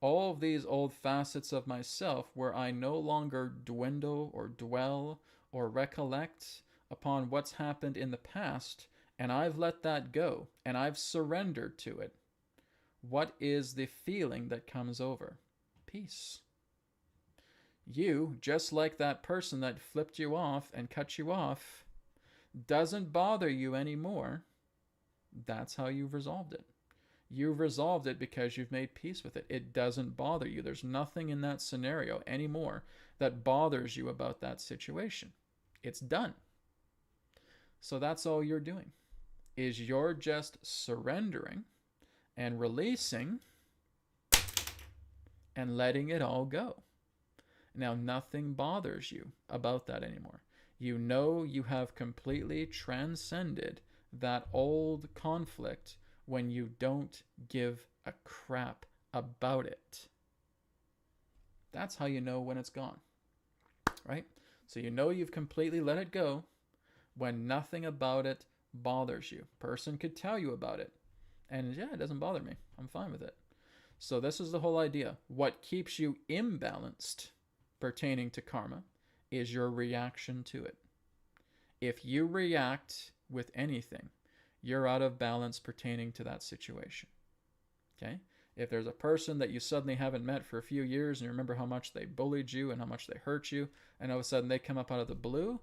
all of these old facets of myself where I no longer dwindle or dwell or recollect upon what's happened in the past, and I've let that go, and I've surrendered to it, what is the feeling that comes over? Peace. You, just like that person that flipped you off and cut you off, doesn't bother you anymore. That's how you've resolved it. You've resolved it because you've made peace with it. It doesn't bother you. There's nothing in that scenario anymore that bothers you about that situation. It's done. So that's all you're doing, is you're just surrendering and releasing and letting it all go. Now, nothing bothers you about that anymore. You know you have completely transcended that old conflict when you don't give a crap about it. That's how you know when it's gone, right? So you know you've completely let it go when nothing about it bothers you. Person could tell you about it, and yeah, it doesn't bother me. I'm fine with it. So this is the whole idea. What keeps you imbalanced pertaining to karma is your reaction to it. If you react with anything, you're out of balance pertaining to that situation. Okay? If there's a person that you suddenly haven't met for a few years and you remember how much they bullied you and how much they hurt you, and all of a sudden they come up out of the blue,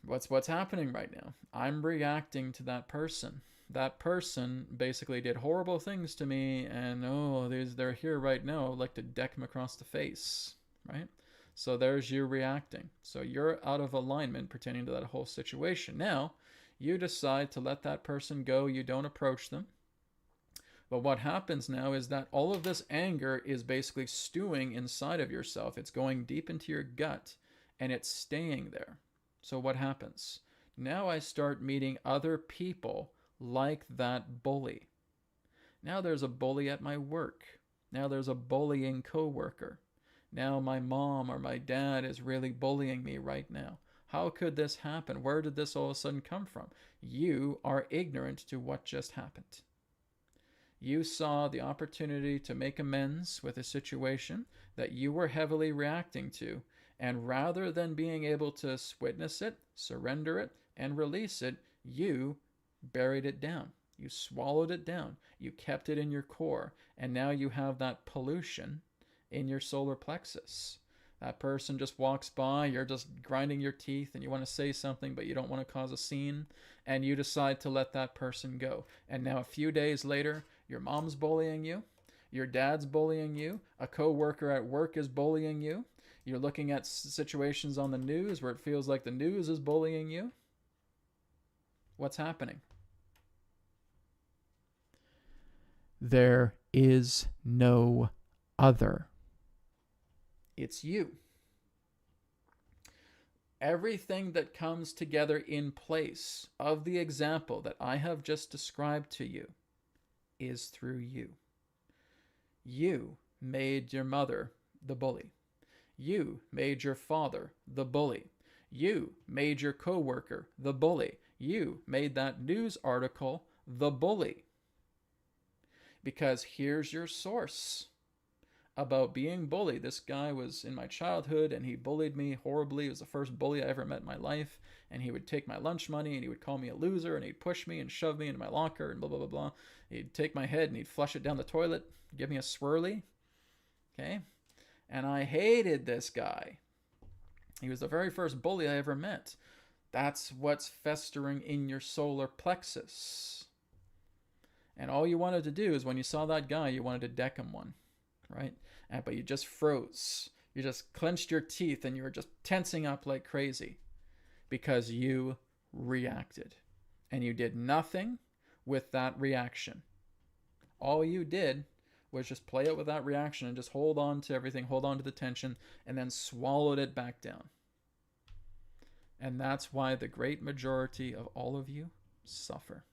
what's happening right now? I'm reacting to that person. that person basically did horrible things to me, and oh, they're here right now. I'd like to deck them across the face, right? So there's you reacting. So you're out of alignment pertaining to that whole situation. Now, you decide to let that person go. You don't approach them. But what happens now is that all of this anger is basically stewing inside of yourself. It's going deep into your gut, and it's staying there. So what happens? Now I start meeting other people like that bully. Now there's a bully at my work. Now there's a bullying coworker. Now my mom or my dad is really bullying me right now. How could this happen? Where did this all of a sudden come from? You are ignorant to what just happened. You saw the opportunity to make amends with a situation that you were heavily reacting to, and rather than being able to witness it, surrender it, and release it, you buried it down. You swallowed it down. You kept it in your core, and now you have that pollution in your solar plexus. That person just walks by, you're just grinding your teeth, and you want to say something, but you don't want to cause a scene, and you decide to let that person go. And now a few days later, your mom's bullying you, your dad's bullying you, a coworker at work is bullying you, you're looking at situations on the news where it feels like the news is bullying you. What's happening? There is no other. It's you. Everything that comes together in place of the example that I have just described to you is through you. You made your mother the bully. You made your father the bully. You made your coworker the bully. You made that news article the bully. Because here's your source about being bullied. This guy was in my childhood and he bullied me horribly. He was the first bully I ever met in my life. And he would take my lunch money and he would call me a loser and he'd push me and shove me into my locker and blah, blah, blah, blah. He'd take my head and he'd flush it down the toilet, give me a swirly. Okay? And I hated this guy. He was the very first bully I ever met. That's what's festering in your solar plexus. And all you wanted to do is when you saw that guy, you wanted to deck him one, right? But you just froze. You just clenched your teeth and you were just tensing up like crazy because you reacted. And you did nothing with that reaction. All you did was just play it with that reaction and just hold on to everything, hold on to the tension, and then swallowed it back down. And that's why the great majority of all of you suffer.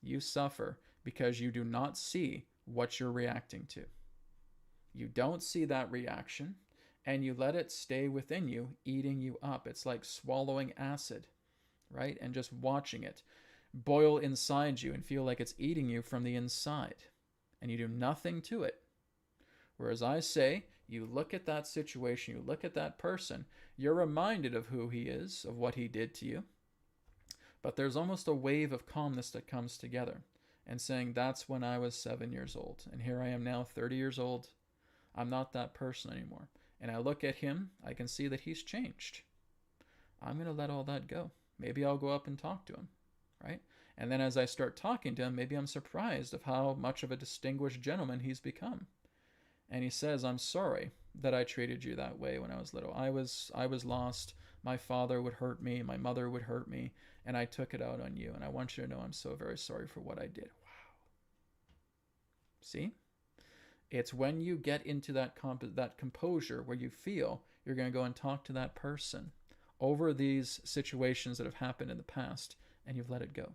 You suffer because you do not see what you're reacting to. You don't see that reaction, and you let it stay within you, eating you up. It's like swallowing acid, right? And just watching it boil inside you and feel like it's eating you from the inside. And you do nothing to it. Whereas I say, you look at that situation, you look at that person, you're reminded of who he is, of what he did to you. But there's almost a wave of calmness that comes together and saying, that's when I was 7 years old. And here I am now, 30 years old. I'm not that person anymore. And I look at him, I can see that he's changed. I'm going to let all that go. Maybe I'll go up and talk to him, right? And then as I start talking to him, maybe I'm surprised of how much of a distinguished gentleman he's become. And he says, I'm sorry that I treated you that way when I was little. I was lost. My father would hurt me. My mother would hurt me. And I took it out on you. And I want you to know I'm so very sorry for what I did. Wow. See? It's when you get into that composure where you feel you're going to go and talk to that person over these situations that have happened in the past, and you've let it go.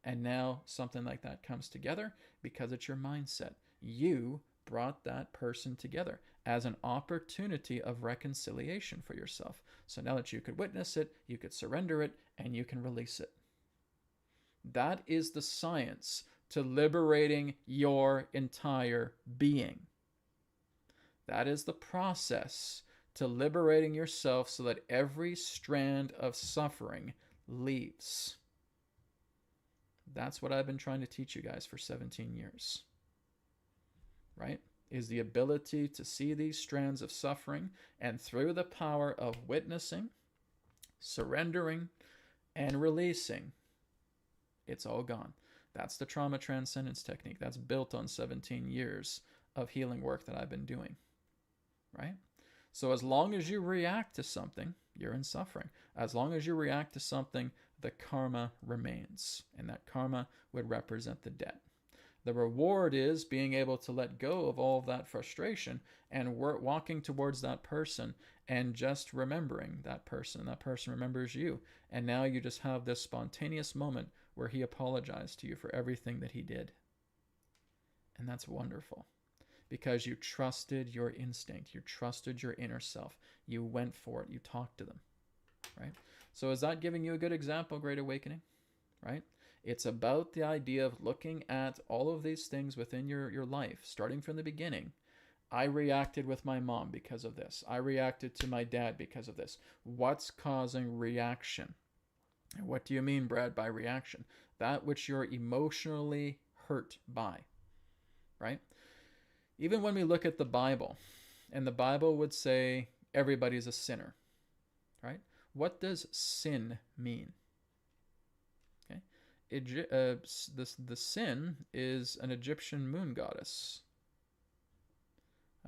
And now something like that comes together because it's your mindset. You brought that person together as an opportunity of reconciliation for yourself. So now that you could witness it, you could surrender it, and you can release it. That is the science to liberating your entire being. That is the process to liberating yourself so that every strand of suffering leaves. That's what I've been trying to teach you guys for 17 years. Right? Is the ability to see these strands of suffering, and through the power of witnessing, surrendering, and releasing, It's all gone. That's the trauma transcendence technique. That's built on 17 years of healing work that I've been doing, right? So as long as you react to something, you're in suffering. As long as you react to something, the karma remains, and that karma would represent the debt. The reward is being able to let go of all of that frustration and walking towards that person and just remembering that person. And that person remembers you. And now you just have this spontaneous moment where he apologized to you for everything that he did. And that's wonderful because you trusted your instinct. You trusted your inner self. You went for it. You talked to them, right? So is that giving you a good example, Great Awakening, right? It's about the idea of looking at all of these things within your life, starting from the beginning. I reacted with my mom because of this. I reacted to my dad because of this. What's causing reaction? And what do you mean, Brad, by reaction? That which you're emotionally hurt by, right? Even when we look at the Bible, and the Bible would say everybody's a sinner, right? What does sin mean? The sin is an Egyptian moon goddess.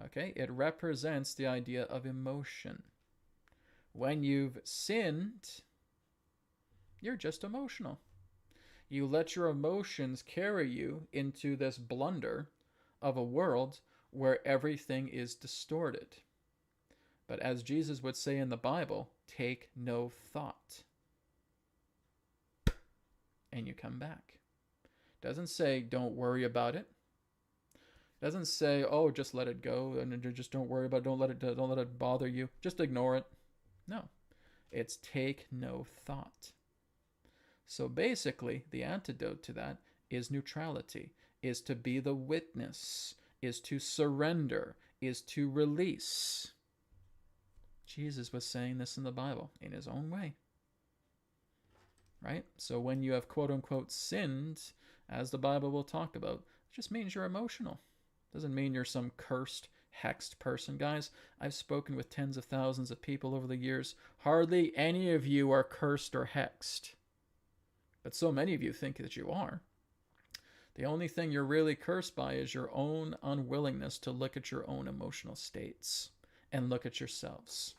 Okay, it represents the idea of emotion. When you've sinned, you're just emotional. You let your emotions carry you into this blunder of a world where everything is distorted. But as Jesus would say in the Bible, take no thought. And you come back. Doesn't say don't worry about it. Doesn't say, oh, just let it go and just don't worry about it. Don't let it bother you. Just ignore it. No. It's take no thought. So basically, the antidote to that is neutrality, is to be the witness, is to surrender, is to release. Jesus was saying this in the Bible in his own way. Right? So when you have quote unquote sinned, as the Bible will talk about, it just means you're emotional. Doesn't mean you're some cursed, hexed person. Guys, I've spoken with tens of thousands of people over the years. Hardly any of you are cursed or hexed. But so many of you think that you are. The only thing you're really cursed by is your own unwillingness to look at your own emotional states and look at yourselves.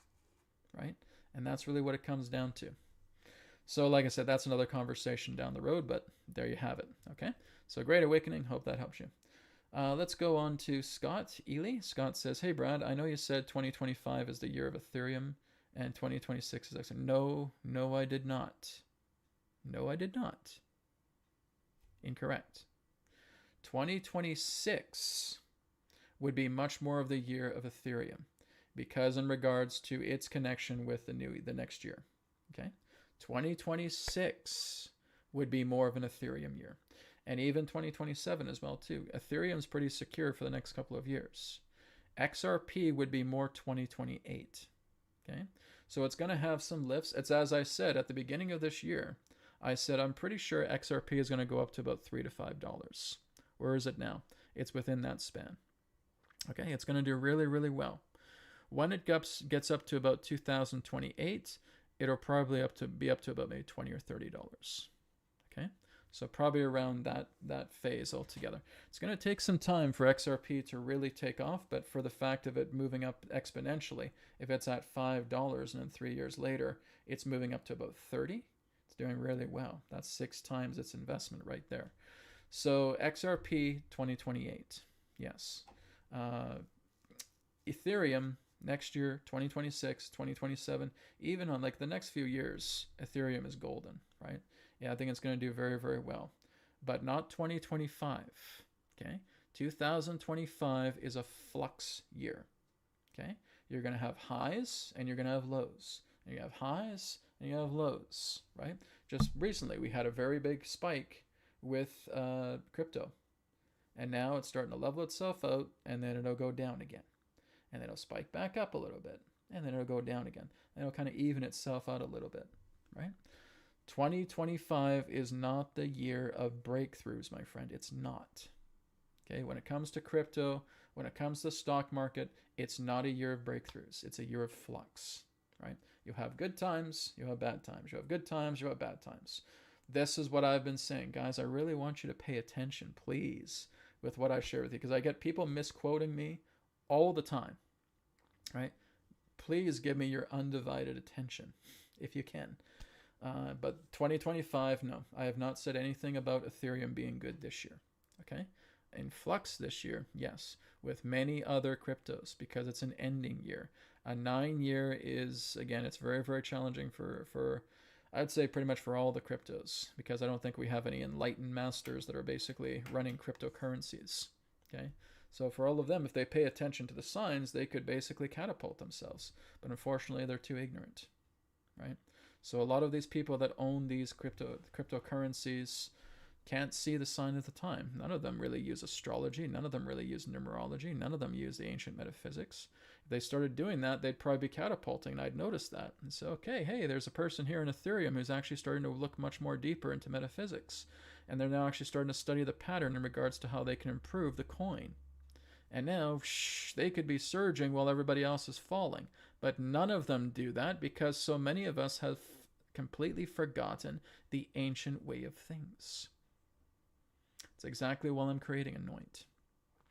Right? And that's really what it comes down to. So like I said, that's another conversation down the road, but there you have it, okay? So Great Awakening, hope that helps you. Let's go on to Scott Ely. Scott says, hey, Brad, I know you said 2025 is the year of Ethereum and 2026 is excellent. No, I did not. No, I did not. Incorrect. 2026 would be much more of the year of Ethereum because in regards to its connection with the next year, okay? 2026 would be more of an Ethereum year. And even 2027 as well, too. Ethereum's pretty secure for the next couple of years. XRP would be more 2028. Okay? So it's going to have some lifts. It's as I said at the beginning of this year. I said I'm pretty sure XRP is going to go up to about $3 to $5. Where is it now? It's within that span. Okay? It's going to do really, really well. When it gets up to about 2028, it'll probably be up to about maybe $20 or $30. Okay, so probably around that phase altogether. It's going to take some time for XRP to really take off, but for the fact of it moving up exponentially, if it's at $5 and then 3 years later it's moving up to about 30, it's doing really well. That's 6 times its investment right there. So XRP 2028, yes. Ethereum next year, 2026, 2027, even on like the next few years, Ethereum is golden, right? Yeah, I think it's going to do very, very well. But not 2025, okay? 2025 is a flux year, okay? You're going to have highs and you're going to have lows. And you have highs and you have lows, right? Just recently, we had a very big spike with crypto. And now it's starting to level itself out and then it'll go down again. And then it'll spike back up a little bit, and then it'll go down again. And it'll kind of even itself out a little bit, right? 2025 is not the year of breakthroughs, my friend. It's not. Okay, when it comes to crypto, when it comes to the stock market, it's not a year of breakthroughs. It's a year of flux, right? You have good times, you have bad times. You have good times, you have bad times. This is what I've been saying, guys. I really want you to pay attention, please, with what I share with you, because I get people misquoting me all the time, right? Please give me your undivided attention if you can. But 2025, no, I have not said anything about Ethereum being good this year. Okay, in flux this year, yes, with many other cryptos, because it's an ending year. A 9-year is, again, it's very, very challenging for I'd say pretty much for all the cryptos, because I don't think we have any enlightened masters that are basically running cryptocurrencies. Okay, so for all of them, if they pay attention to the signs, they could basically catapult themselves. But unfortunately, they're too ignorant, right? So a lot of these people that own these cryptocurrencies can't see the sign of the time. None of them really use astrology. None of them really use numerology. None of them use the ancient metaphysics. If they started doing that, they'd probably be catapulting, and I'd notice that. And so, okay, hey, there's a person here in Ethereum who's actually starting to look much more deeper into metaphysics. And they're now actually starting to study the pattern in regards to how they can improve the coin. And now, they could be surging while everybody else is falling. But none of them do that because so many of us have completely forgotten the ancient way of things. It's exactly why I'm creating Anoint.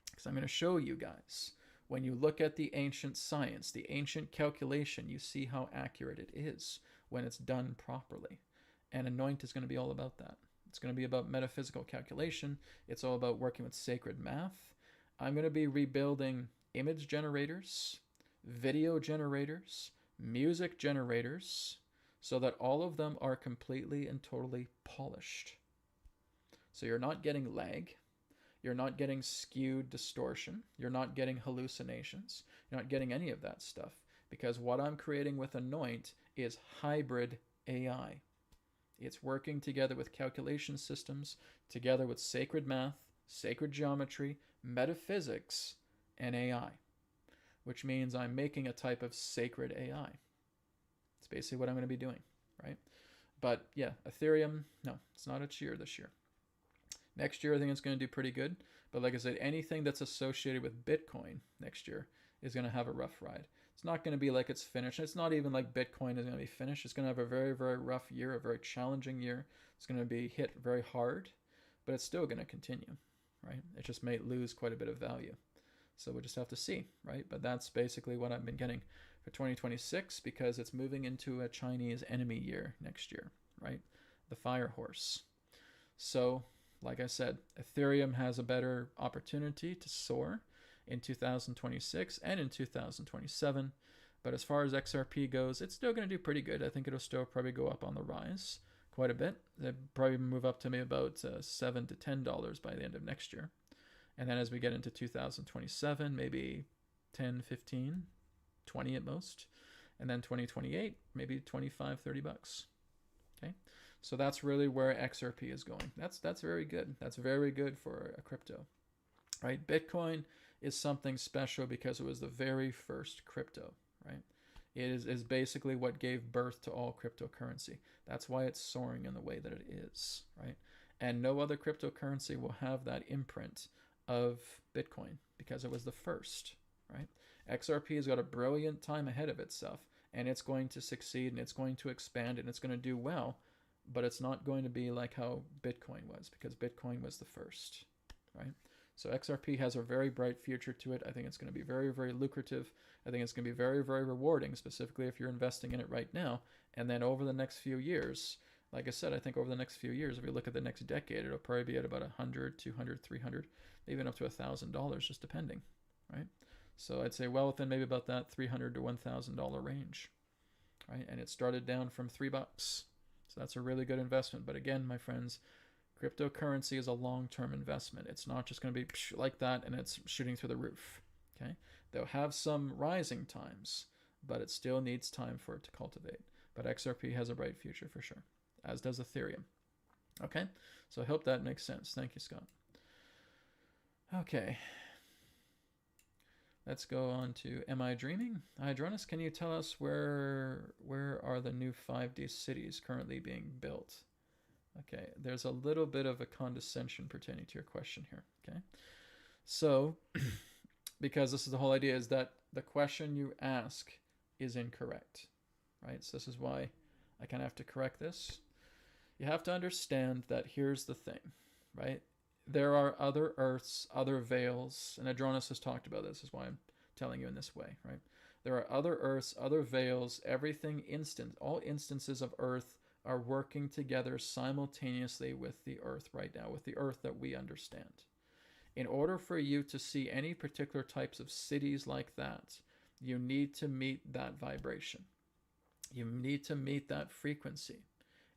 Because I'm going to show you guys, when you look at the ancient science, the ancient calculation, you see how accurate it is when it's done properly. And Anoint is going to be all about that. It's going to be about metaphysical calculation. It's all about working with sacred math. I'm going to be rebuilding image generators, video generators, music generators, so that all of them are completely and totally polished. So you're not getting lag, you're not getting skewed distortion, you're not getting hallucinations, you're not getting any of that stuff, because what I'm creating with Anoint is hybrid AI. It's working together with calculation systems, together with sacred math, sacred geometry, metaphysics, and AI, which means I'm making a type of sacred AI. It's basically what I'm going to be doing, right? But yeah, Ethereum, no, it's not its year this year. Next year, I think it's going to do pretty good. But like I said, anything that's associated with Bitcoin next year is going to have a rough ride. It's not going to be like it's finished. It's not even like Bitcoin is going to be finished. It's going to have a very, very rough year, a very challenging year. It's going to be hit very hard, but it's still going to continue, right? It just may lose quite a bit of value. So we'll just have to see, right? But that's basically what I've been getting for 2026, because it's moving into a Chinese enemy year next year, right? The fire horse. So, like I said, Ethereum has a better opportunity to soar in 2026 and in 2027. But as far as XRP goes, it's still going to do pretty good. I think it'll still probably go up on the rise quite a bit. It'll probably move up to maybe about $7 to $10 by the end of next year. And then as we get into 2027, maybe 10, 15, 20 at most. And then 2028, maybe 25, 30 bucks. Okay. So that's really where XRP is going. That's very good. That's very good for a crypto, right? Bitcoin is something special because it was the very first crypto, right? It is basically what gave birth to all cryptocurrency. That's why it's soaring in the way that it is, right? And no other cryptocurrency will have that imprint of Bitcoin because it was the first, right? XRP has got a brilliant time ahead of itself, and it's going to succeed, and it's going to expand, and it's going to do well. But it's not going to be like how Bitcoin was, because Bitcoin was the first, right? So XRP has a very bright future to it. I think it's going to be very, very lucrative. I think it's going to be very, very rewarding, specifically if you're investing in it right now. And then over the next few years, like I said, I think over the next few years, if you look at the next decade, it'll probably be at about $100, $200, $300, even up to $1,000, just depending, right? So I'd say well within maybe about that $300 to $1,000 range, right? And it started down from $3. So that's a really good investment. But again, my friends, cryptocurrency is a long-term investment. It's not just going to be like that and it's shooting through the roof. Okay, they'll have some rising times, but it still needs time for it to cultivate. But XRP has a bright future for sure, as does Ethereum. Okay, so I hope that makes sense. Thank you, Scott. Okay, let's go on to Am I Dreaming? Hydronus, can you tell us where are the new 5D cities currently being built? Okay, there's a little bit of a condescension pertaining to your question here. Okay, so because this is the whole idea, is that the question you ask is incorrect, right? So this is why I kind of have to correct this. You have to understand that here's the thing, right? There are other earths, other veils, and Adronis has talked about this, is why I'm telling you in this way, right? There are other earths, other veils, everything instant. All instances of earth are working together simultaneously with the earth right now, with the earth that we understand. In order for you to see any particular types of cities like that, you need to meet that vibration. You need to meet that frequency.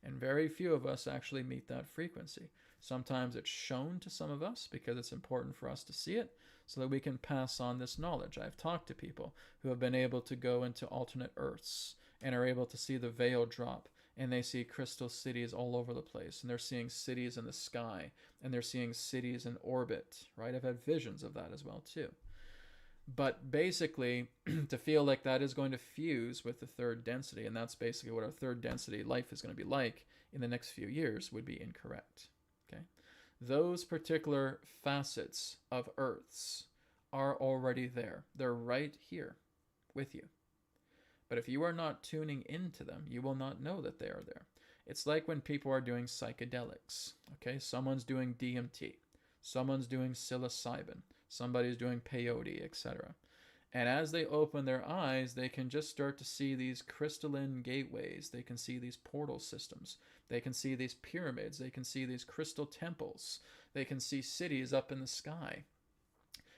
And very few of us actually meet that frequency. Sometimes it's shown to some of us because it's important for us to see it so that we can pass on this knowledge. I've talked to people who have been able to go into alternate earths and are able to see the veil drop, and they see crystal cities all over the place, and they're seeing cities in the sky, and they're seeing cities in orbit, right? I've had visions of that as well too. But basically, to feel like that is going to fuse with the third density, and that's basically what our third density life is going to be like in the next few years, would be incorrect. Okay? Those particular facets of Earths are already there. They're right here with you. But if you are not tuning into them, you will not know that they are there. It's like when people are doing psychedelics. Okay? Someone's doing DMT. Someone's doing psilocybin. Somebody's doing peyote, etc. And as they open their eyes, they can just start to see these crystalline gateways. They can see these portal systems. They can see these pyramids. They can see these crystal temples. They can see cities up in the sky.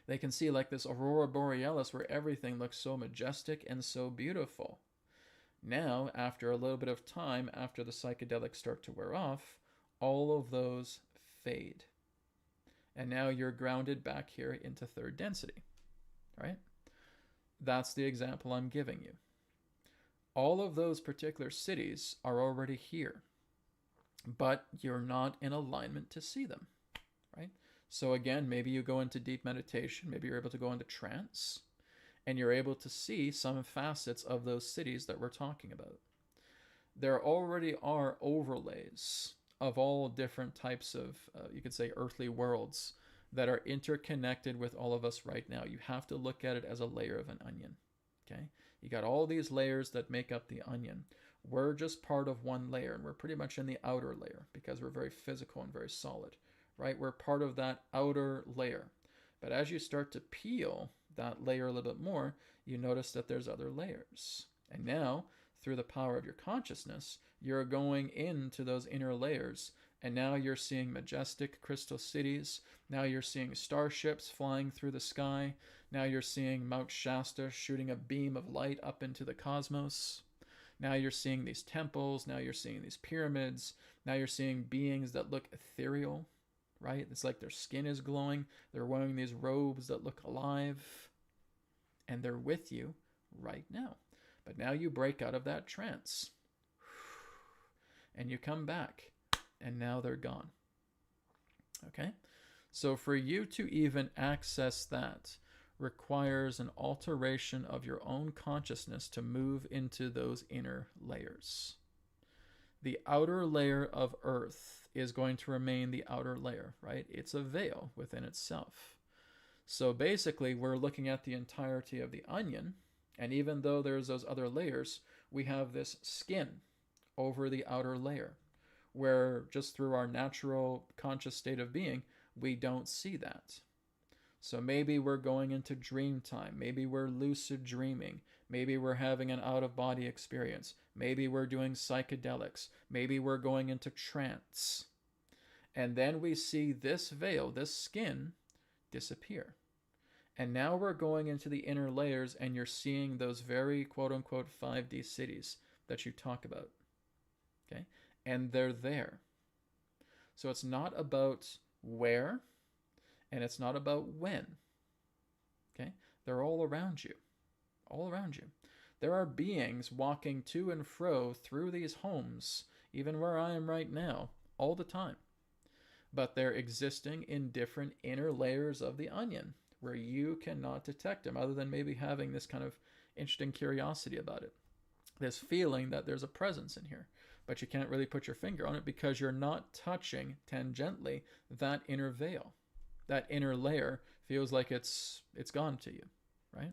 They can see like this aurora borealis where everything looks so majestic and so beautiful. Now, after a little bit of time, after the psychedelics start to wear off, all of those fade. And now you're grounded back here into third density, right? That's the example I'm giving you. All of those particular cities are already here, but you're not in alignment to see them, right? So again, maybe you go into deep meditation, maybe you're able to go into trance, and you're able to see some facets of those cities that we're talking about. There already are overlays of all different types of, you could say, earthly worlds that are interconnected with all of us right now. You have to look at it as a layer of an onion, okay? You got all these layers that make up the onion. We're just part of one layer, and we're pretty much in the outer layer because we're very physical and very solid, right? We're part of that outer layer. But as you start to peel that layer a little bit more, you notice that there's other layers. And now, through the power of your consciousness, you're going into those inner layers, and now you're seeing majestic crystal cities. Now you're seeing starships flying through the sky. Now you're seeing Mount Shasta shooting a beam of light up into the cosmos. Now you're seeing these temples. Now you're seeing these pyramids. Now you're seeing beings that look ethereal, right? It's like their skin is glowing. They're wearing these robes that look alive, and they're with you right now. But now you break out of that trance, and you come back, and now they're gone. Okay? So for you to even access that requires an alteration of your own consciousness to move into those inner layers. The outer layer of Earth is going to remain the outer layer, right? It's a veil within itself. So basically, we're looking at the entirety of the onion, and even though there's those other layers, we have this skin over the outer layer, where just through our natural conscious state of being, we don't see that. So maybe we're going into dream time. Maybe we're lucid dreaming. Maybe we're having an out-of-body experience. Maybe we're doing psychedelics. Maybe we're going into trance. And then we see this veil, this skin, disappear. And now we're going into the inner layers, and you're seeing those very quote-unquote 5D cities that you talk about. Okay? And they're there. So it's not about where, and it's not about when. Okay? They're all around you. All around you. There are beings walking to and fro through these homes, even where I am right now, all the time. But they're existing in different inner layers of the onion, where you cannot detect them, other than maybe having this kind of interesting curiosity about it. This feeling that there's a presence in here, but you can't really put your finger on it because you're not touching tangentially that inner veil. That inner layer feels like it's gone to you, right?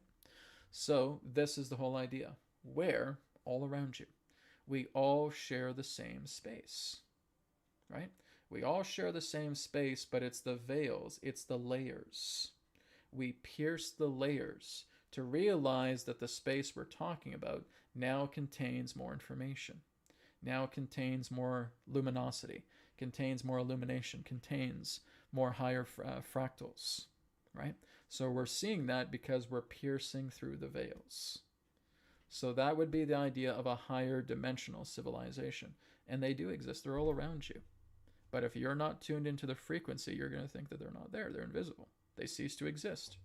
So this is the whole idea. Where? All around you. We all share the same space. right? We all share the same space, but it's the veils, it's the layers. We pierce the layers to realize that the space we're talking about now contains more information, now contains more luminosity, contains more illumination, contains more higher fractals, right? So we're seeing that because we're piercing through the veils. So that would be the idea of a higher dimensional civilization. And they do exist, they're all around you. But if you're not tuned into the frequency, you're going to think that they're not there, they're invisible. They cease to exist.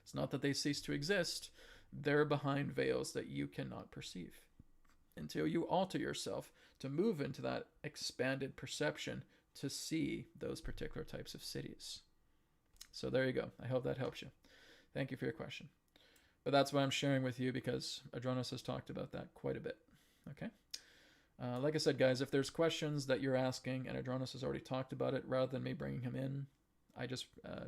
It's not that they cease to exist, they're behind veils that you cannot perceive until you alter yourself to move into that expanded perception to see those particular types of cities. So there you go. I hope that helps you. Thank you for your question. But that's what I'm sharing with you because Adronis has talked about that quite a bit. Okay? Like I said, guys, if there's questions that you're asking and Adronis has already talked about it, rather than me bringing him in, I just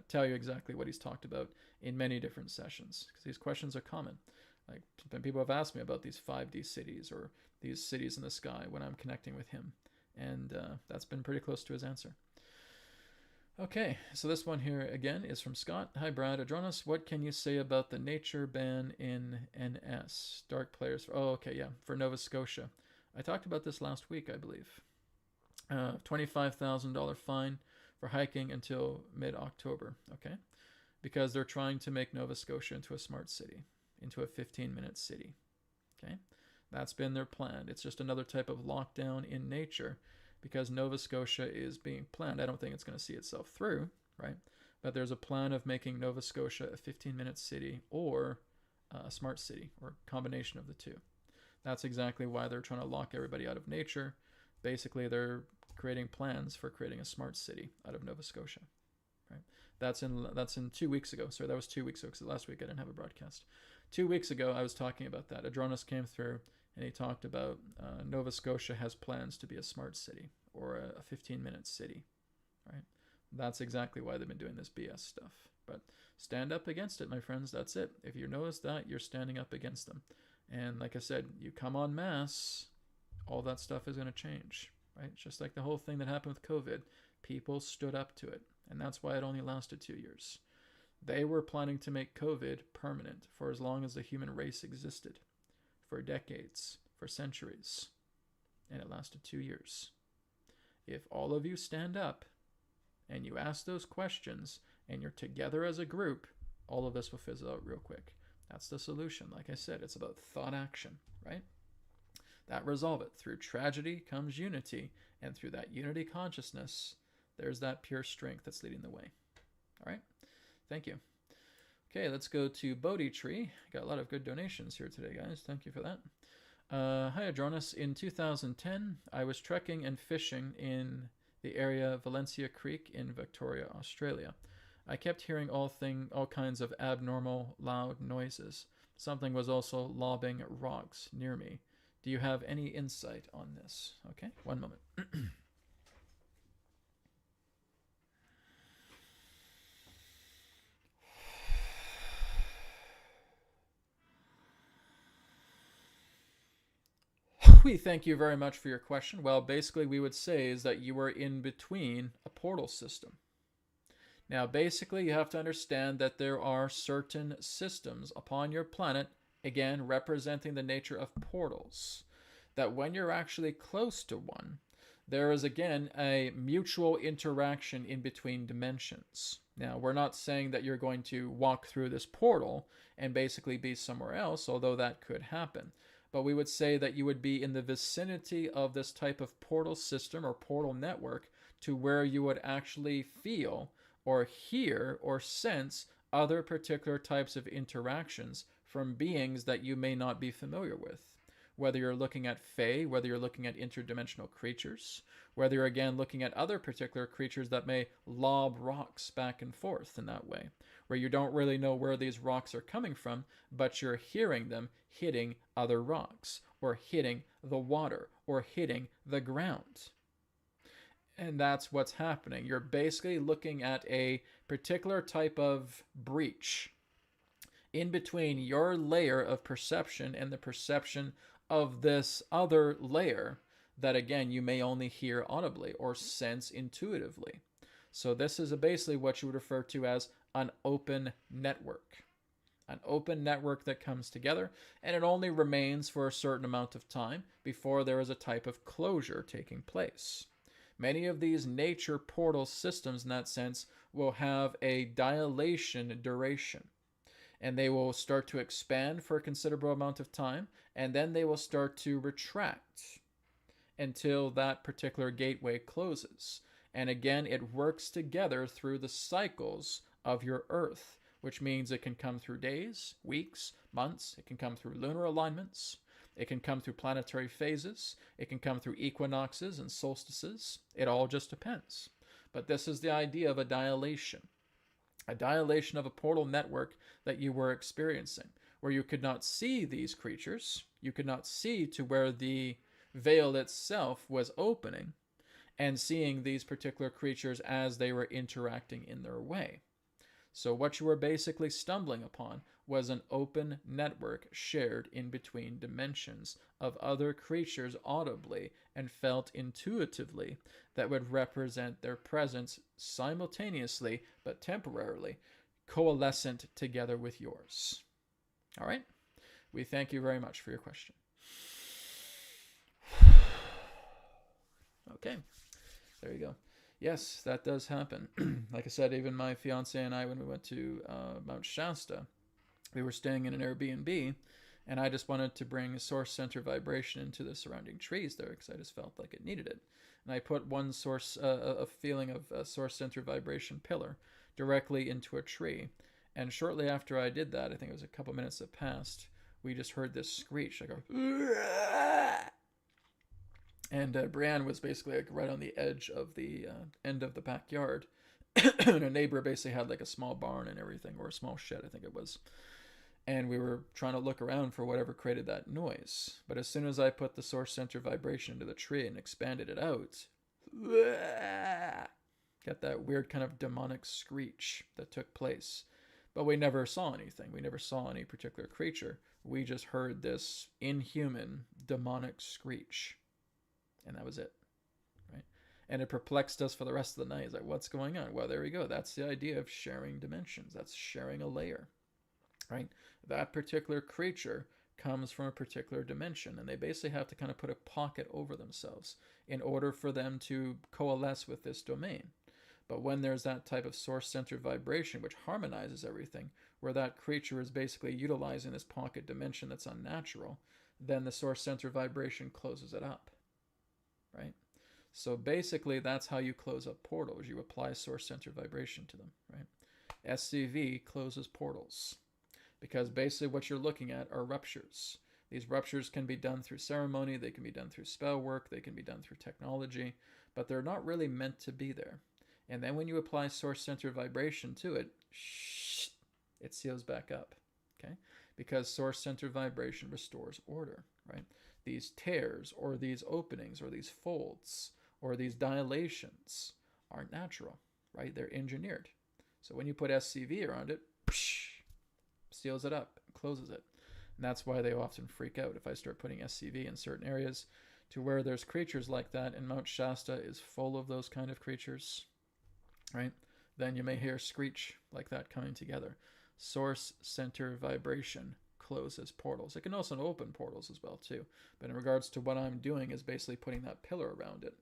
tell you exactly what he's talked about in many different sessions because these questions are common. Like people have asked me about these 5D cities or these cities in the sky when I'm connecting with him. And that's been pretty close to his answer. Okay, so this one here again is from Scott. Hi, Brad. Adronis, what can you say about the nature ban in NS? Dark players. Oh, okay, yeah, for Nova Scotia. I talked about this last week, I believe. $25,000 fine for hiking until mid-October, okay? Because they're trying to make Nova Scotia into a smart city, into a 15-minute city, okay? That's been their plan. It's just another type of lockdown in nature because Nova Scotia is being planned. I don't think it's going to see itself through, right? But there's a plan of making Nova Scotia a 15-minute city or a smart city or a combination of the two. That's exactly why they're trying to lock everybody out of nature. Basically, they're creating plans for creating a smart city out of Nova Scotia, right? That's in 2 weeks ago. Sorry, that was 2 weeks ago because last week I didn't have a broadcast. 2 weeks ago, I was talking about that. Adronis came through and he talked about Nova Scotia has plans to be a smart city or a 15-minute city, right? That's exactly why they've been doing this BS stuff. But stand up against it, my friends. That's it. If you notice that, you're standing up against them. And like I said, you come en masse, all that stuff is going to change, right? Just like the whole thing that happened with COVID. People stood up to it. And that's why it only lasted 2 years. They were planning to make COVID permanent for as long as the human race existed. For decades, for centuries. And it lasted 2 years. If all of you stand up and you ask those questions and you're together as a group, all of this will fizzle out real quick. That's the solution. Like I said, it's about thought action, right? That resolve it. Through tragedy comes unity, and through that unity consciousness, there's that pure strength that's leading the way. All right? Thank you. Okay, let's go to Bodhi Tree. Got a lot of good donations here today, guys. Thank you for that. Hi, Adronis. In 2010, I was trekking and fishing in the area Valencia Creek in Victoria, Australia. I kept hearing all kinds of abnormal, loud noises. Something was also lobbing rocks near me. Do you have any insight on this? Okay, one moment. We thank you very much for your question. Well, basically we would say is that you were in between a portal system. Now, basically, you have to understand that there are certain systems upon your planet, again, representing the nature of portals, that when you're actually close to one, there is, again, a mutual interaction in between dimensions. Now, we're not saying that you're going to walk through this portal and basically be somewhere else, although that could happen. But we would say that you would be in the vicinity of this type of portal system or portal network to where you would actually feel or hear or sense other particular types of interactions from beings that you may not be familiar with. Whether you're looking at Fae, whether you're looking at interdimensional creatures, whether you're again looking at other particular creatures that may lob rocks back and forth in that way, where you don't really know where these rocks are coming from, but you're hearing them hitting other rocks, or hitting the water, or hitting the ground. And that's what's happening. You're basically looking at a particular type of breach in between your layer of perception and the perception of this other layer that, again, you may only hear audibly or sense intuitively. So this is basically what you would refer to as an open network. An open network that comes together, and it only remains for a certain amount of time before there is a type of closure taking place. Many of these nature portal systems, in that sense, will have a dilation duration, and they will start to expand for a considerable amount of time, and then they will start to retract until that particular gateway closes. And again, it works together through the cycles of your Earth, which means it can come through days, weeks, months. It can come through lunar alignments. It can come through planetary phases. It can come through equinoxes and solstices. It all just depends. But this is the idea of a dilation of a portal network that you were experiencing, where you could not see these creatures. You could not see to where the veil itself was opening and seeing these particular creatures as they were interacting in their way. So what you were basically stumbling upon was an open network shared in between dimensions of other creatures audibly and felt intuitively that would represent their presence simultaneously but temporarily, coalescent together with yours. All right? We thank you very much for your question. Okay, there you go. Yes, that does happen. Like I said, even my fiance and I, when we went to Mount Shasta, we were staying in an Airbnb, and I just wanted to bring a source center vibration into the surrounding trees there because I just felt like it needed it. And I put one source, a feeling of a source center vibration pillar directly into a tree. And shortly after I did that, I think it was a couple minutes that passed, we just heard this screech. I go, and Brienne was basically like right on the edge of the end of the backyard. And a neighbor basically had like a small barn and everything, or a small shed, I think it was. And we were trying to look around for whatever created that noise. But as soon as I put the source center vibration into the tree and expanded it out, got that weird kind of demonic screech that took place. But we never saw anything. We never saw any particular creature. We just heard this inhuman demonic screech. And that was it, right? And it perplexed us for the rest of the night. It's like, what's going on? Well, there we go. That's the idea of sharing dimensions. That's sharing a layer, right? That particular creature comes from a particular dimension, and they basically have to kind of put a pocket over themselves in order for them to coalesce with this domain. But when there's that type of source-centered vibration, which harmonizes everything, where that creature is basically utilizing this pocket dimension that's unnatural, then the source-centered vibration closes it up. Right? So basically, that's how you close up portals. You apply source-centered vibration to them, right? SCV closes portals because basically what you're looking at are ruptures. These ruptures can be done through ceremony, they can be done through spell work, they can be done through technology, but they're not really meant to be there. And then when you apply source-centered vibration to it, it seals back up, okay? Because source-centered vibration restores order, right? These tears or these openings or these folds or these dilations aren't natural, right? They're engineered. So when you put SCV around it, seals it up, closes it. And that's why they often freak out if I start putting SCV in certain areas to where there's creatures like that, and Mount Shasta is full of those kind of creatures, right? Then you may hear screech like that coming together. Source center vibration closes portals. It can also open portals as well too. But in regards to what I'm doing is basically putting that pillar around it.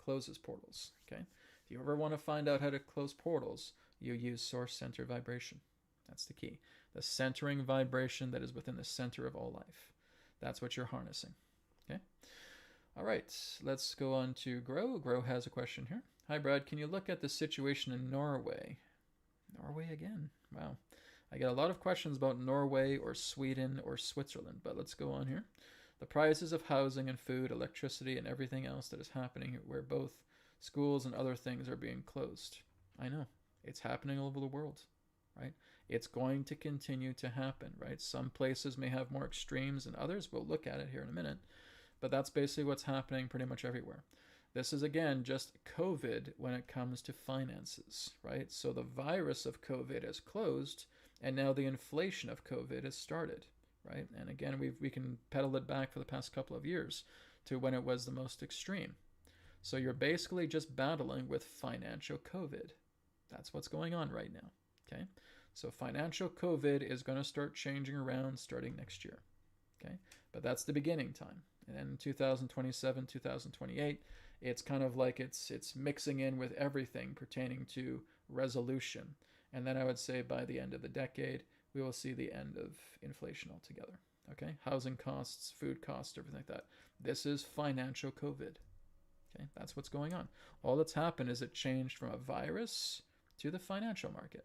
Closes portals. Okay. If you ever want to find out how to close portals, you use source center vibration. That's the key. The centering vibration that is within the center of all life. That's what you're harnessing. Okay. All right. Let's go on to Grow. Grow has a question here. Hi, Brad. Can you look at the situation in Norway? Norway again. Wow. I get a lot of questions about Norway or Sweden or Switzerland, but let's go on here. The prices of housing and food, electricity, and everything else that is happening where both schools and other things are being closed. I know. It's happening all over the world, right? It's going to continue to happen, right? Some places may have more extremes than others. We'll look at it here in a minute. But that's basically what's happening pretty much everywhere. This is, again, just COVID when it comes to finances, right? So the virus of COVID has closed, and now the inflation of COVID has started, right? And again, we can pedal it back for the past couple of years to when it was the most extreme. So you're basically just battling with financial COVID. That's what's going on right now. Okay. So financial COVID is going to start changing around starting next year. Okay. But that's the beginning time. And then 2027, 2028, it's kind of like it's mixing in with everything pertaining to resolution. And then I would say by the end of the decade, we will see the end of inflation altogether. Okay. Housing costs, food costs, everything like that. This is financial COVID. Okay. That's what's going on. All that's happened is it changed from a virus to the financial market.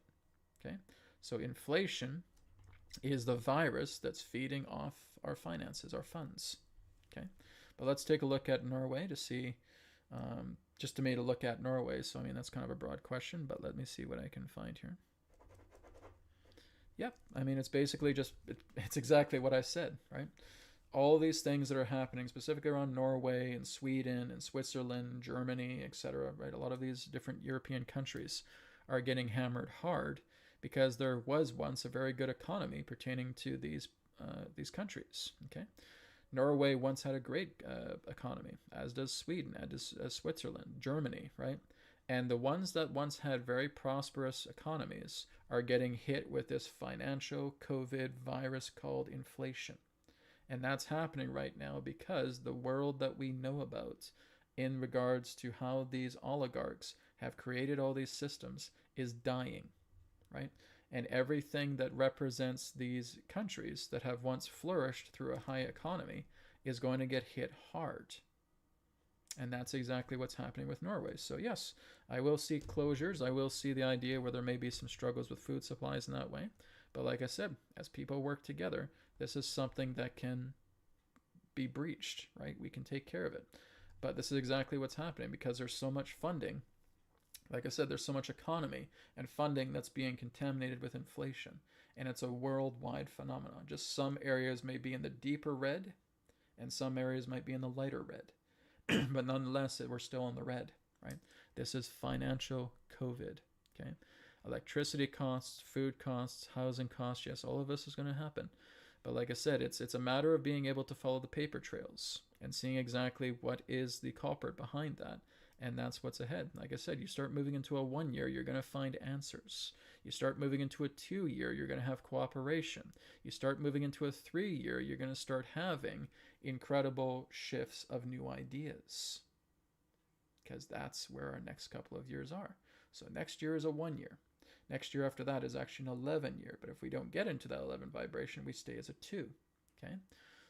Okay. So inflation is the virus that's feeding off our finances, our funds. Okay. But let's take a look at Norway to see, just to me to look at Norway. So, I mean, that's kind of a broad question, but let me see what I can find here. Yep. I mean, it's basically just, it's exactly what I said, right? All these things that are happening specifically around Norway and Sweden and Switzerland, Germany, etc., right? A lot of these different European countries are getting hammered hard because there was once a very good economy pertaining to these countries. Okay, Norway once had a great economy, as does Sweden, as Switzerland, Germany, right? And the ones that once had very prosperous economies are getting hit with this financial COVID virus called inflation. And that's happening right now because the world that we know about in regards to how these oligarchs have created all these systems is dying, right? And everything that represents these countries that have once flourished through a high economy is going to get hit hard. And that's exactly what's happening with Norway. So yes, I will see closures. I will see the idea where there may be some struggles with food supplies in that way. But like I said, as people work together, this is something that can be breached, right? We can take care of it. But this is exactly what's happening because there's so much funding. Like I said, there's so much economy and funding that's being contaminated with inflation. And it's a worldwide phenomenon. Just some areas may be in the deeper red and some areas might be in the lighter red. But nonetheless, we're still in the red, right? This is financial COVID, okay? Electricity costs, food costs, housing costs, yes, all of this is going to happen. But like I said, it's a matter of being able to follow the paper trails and seeing exactly what is the culprit behind that. And that's what's ahead. Like I said, you start moving into a 1 year, you're going to find answers. You start moving into a 2 year, you're going to have cooperation. You start moving into a 3 year, you're going to start having incredible shifts of new ideas. Because that's where our next couple of years are. So next year is a 1 year. Next year after that is actually an 11 year. But if we don't get into that 11 vibration, we stay as a 2. Okay?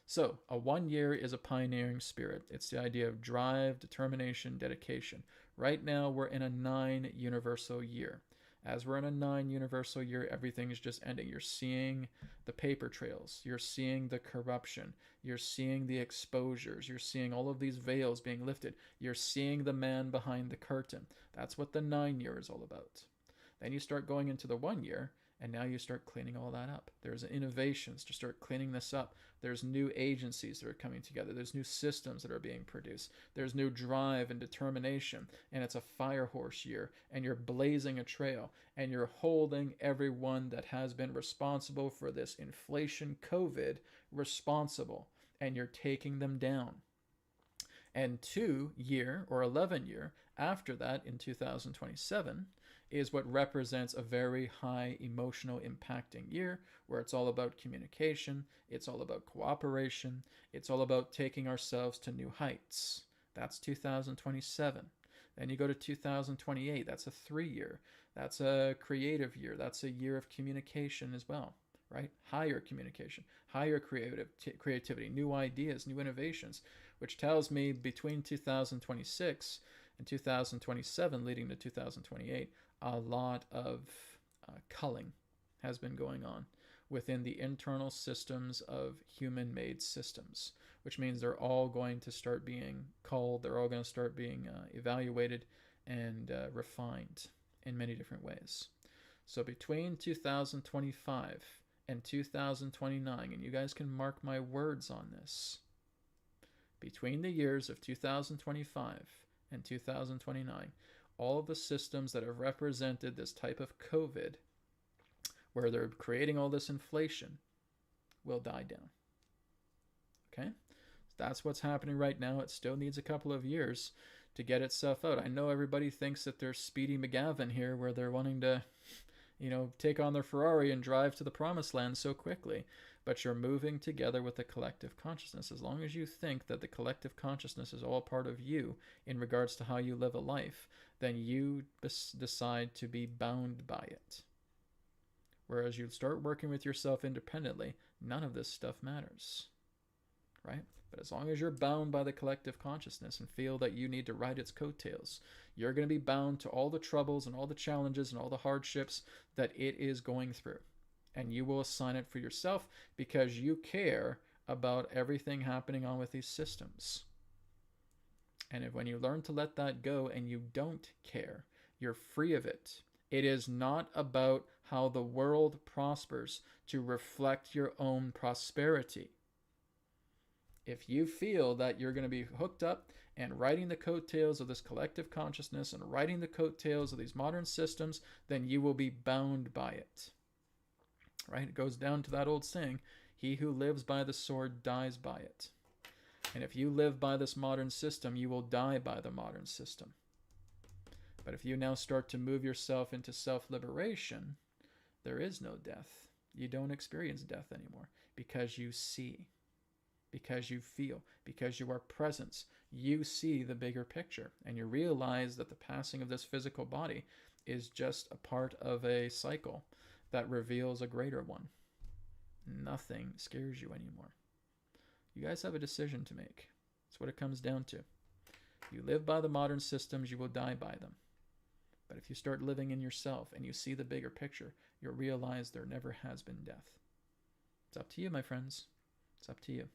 So a 1 year is a pioneering spirit. It's the idea of drive, determination, dedication. Right now we're in a 9 universal year. As we're in a 9 universal year, everything is just ending. You're seeing the paper trails. You're seeing the corruption. You're seeing the exposures. You're seeing all of these veils being lifted. You're seeing the man behind the curtain. That's what the 9 year is all about. Then you start going into the 1 year, and now you start cleaning all that up. There's innovations to start cleaning this up. There's new agencies that are coming together. There's new systems that are being produced. There's new drive and determination. And it's a fire horse year. And you're blazing a trail. And you're holding everyone that has been responsible for this inflation COVID responsible. And you're taking them down. And 2 year or 11 year after that in 2027 is what represents a very high emotional impacting year where it's all about communication, it's all about cooperation, it's all about taking ourselves to new heights. That's 2027. Then you go to 2028, that's a 3 year. That's a creative year. That's a year of communication as well, right? Higher communication, higher creativity, new ideas, new innovations, which tells me between 2026 and 2027 leading to 2028, a lot of culling has been going on within the internal systems of human-made systems, which means they're all going to start being culled, they're all going to start being evaluated and refined in many different ways. So between 2025 and 2029, and you guys can mark my words on this, between the years of 2025 and 2029, all of the systems that have represented this type of COVID, where they're creating all this inflation, will die down. Okay? That's what's happening right now. It still needs a couple of years to get itself out. I know everybody thinks that they're Speedy McGavin here, where they're wanting to, take on their Ferrari and drive to the promised land so quickly. But you're moving together with the collective consciousness. As long as you think that the collective consciousness is all part of you in regards to how you live a life, then you decide to be bound by it. Whereas you start working with yourself independently, none of this stuff matters, right? But as long as you're bound by the collective consciousness and feel that you need to ride its coattails, you're going to be bound to all the troubles and all the challenges and all the hardships that it is going through. And you will assign it for yourself because you care about everything happening on with these systems. And when you learn to let that go and you don't care, you're free of it. It is not about how the world prospers to reflect your own prosperity. If you feel that you're going to be hooked up and riding the coattails of this collective consciousness and riding the coattails of these modern systems, then you will be bound by it. Right? It goes down to that old saying, he who lives by the sword dies by it. And if you live by this modern system, you will die by the modern system. But if you now start to move yourself into self-liberation, there is no death. You don't experience death anymore because you see, because you feel, because you are presence. You see the bigger picture and you realize that the passing of this physical body is just a part of a cycle that reveals a greater one. Nothing scares you anymore. You guys have a decision to make. That's what it comes down to. You live by the modern systems, you will die by them. But if you start living in yourself and you see the bigger picture, you'll realize there never has been death. It's up to you, my friends. It's up to you.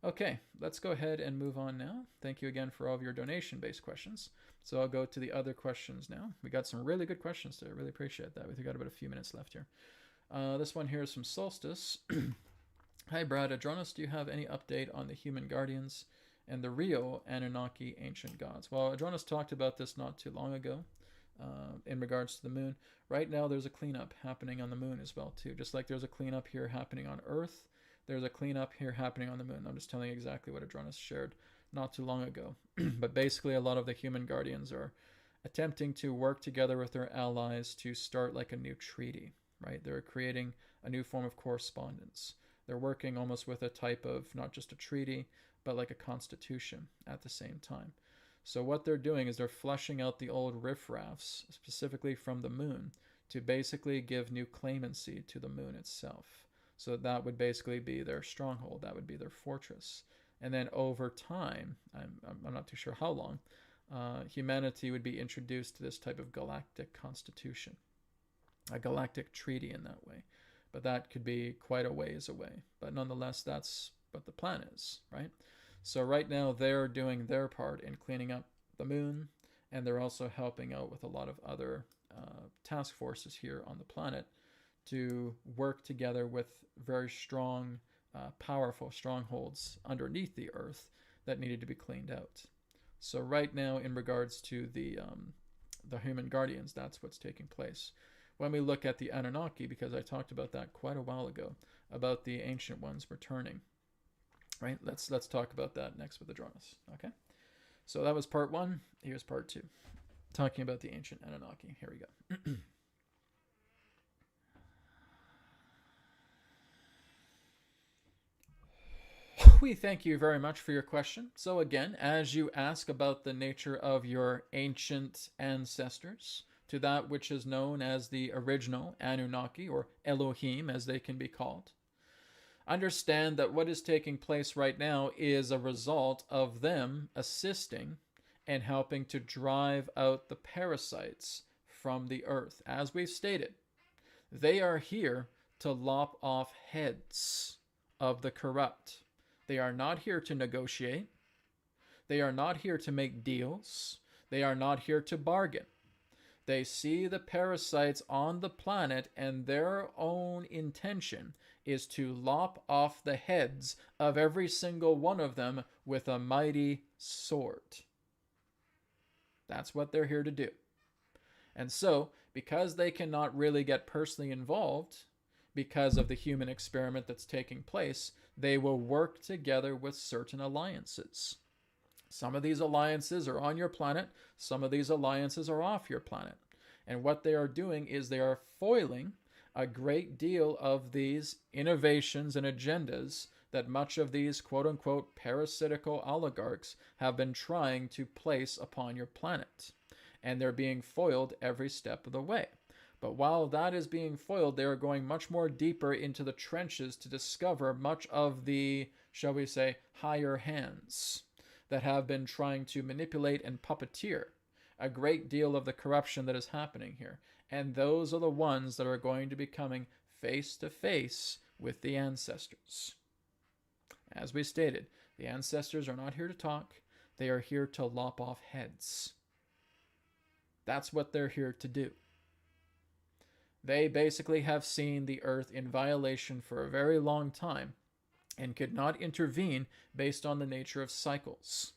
Okay, let's go ahead and move on now. Thank you again for all of your donation-based questions. So I'll go to the other questions now. We got some really good questions today. I really appreciate that. We've got about a few minutes left here. This one here is from Solstice. Hi, Brad. Adronis, do you have any update on the human guardians and the real Anunnaki ancient gods? Well, Adronis talked about this not too long ago in regards to the moon. Right now, there's a cleanup happening on the moon as well, too. Just like there's a cleanup here happening on Earth, there's a cleanup here happening on the moon. I'm just telling you exactly what Adronis shared not too long ago. But basically, a lot of the human guardians are attempting to work together with their allies to start like a new treaty, right? They're creating a new form of correspondence. They're working almost with a type of not just a treaty, but like a constitution at the same time. So what they're doing is they're flushing out the old riffraffs, specifically from the moon, to basically give new claimancy to the moon itself. So that would basically be their stronghold. That would be their fortress. And then over time, I'm not too sure how long, humanity would be introduced to this type of galactic constitution, a galactic treaty in that way. But that could be quite a ways away. But nonetheless, that's what the plan is, right? So right now, they're doing their part in cleaning up the moon, and they're also helping out with a lot of other task forces here on the planet to work together with very strong, powerful strongholds underneath the earth that needed to be cleaned out. So right now, in regards to the human guardians, that's what's taking place. When we look at the Anunnaki, because I talked about that quite a while ago, about the ancient ones returning, right? Let's talk about that next with Adronis, okay? So that was part one. Here's part two, talking about the ancient Anunnaki. Here we go. We thank you very much for your question. So again, as you ask about the nature of your ancient ancestors, to that which is known as the original Anunnaki, or Elohim as they can be called, understand that what is taking place right now is a result of them assisting and helping to drive out the parasites from the earth. As we've stated, they are here to lop off heads of the corrupt. They are not here to negotiate. They are not here to make deals. They are not here to bargain. They see the parasites on the planet, and their own intention is to lop off the heads of every single one of them with a mighty sword. That's what they're here to do. And so, because they cannot really get personally involved, because of the human experiment that's taking place, they will work together with certain alliances. Some of these alliances are on your planet, some of these alliances are off your planet. And what they are doing is they are foiling a great deal of these innovations and agendas that much of these quote unquote parasitical oligarchs have been trying to place upon your planet. And they're being foiled every step of the way. But while that is being foiled, they are going much more deeper into the trenches to discover much of the, shall we say, higher hands that have been trying to manipulate and puppeteer a great deal of the corruption that is happening here. And those are the ones that are going to be coming face to face with the ancestors. As we stated, the ancestors are not here to talk. They are here to lop off heads. That's what they're here to do. They basically have seen the earth in violation for a very long time and could not intervene based on the nature of cycles.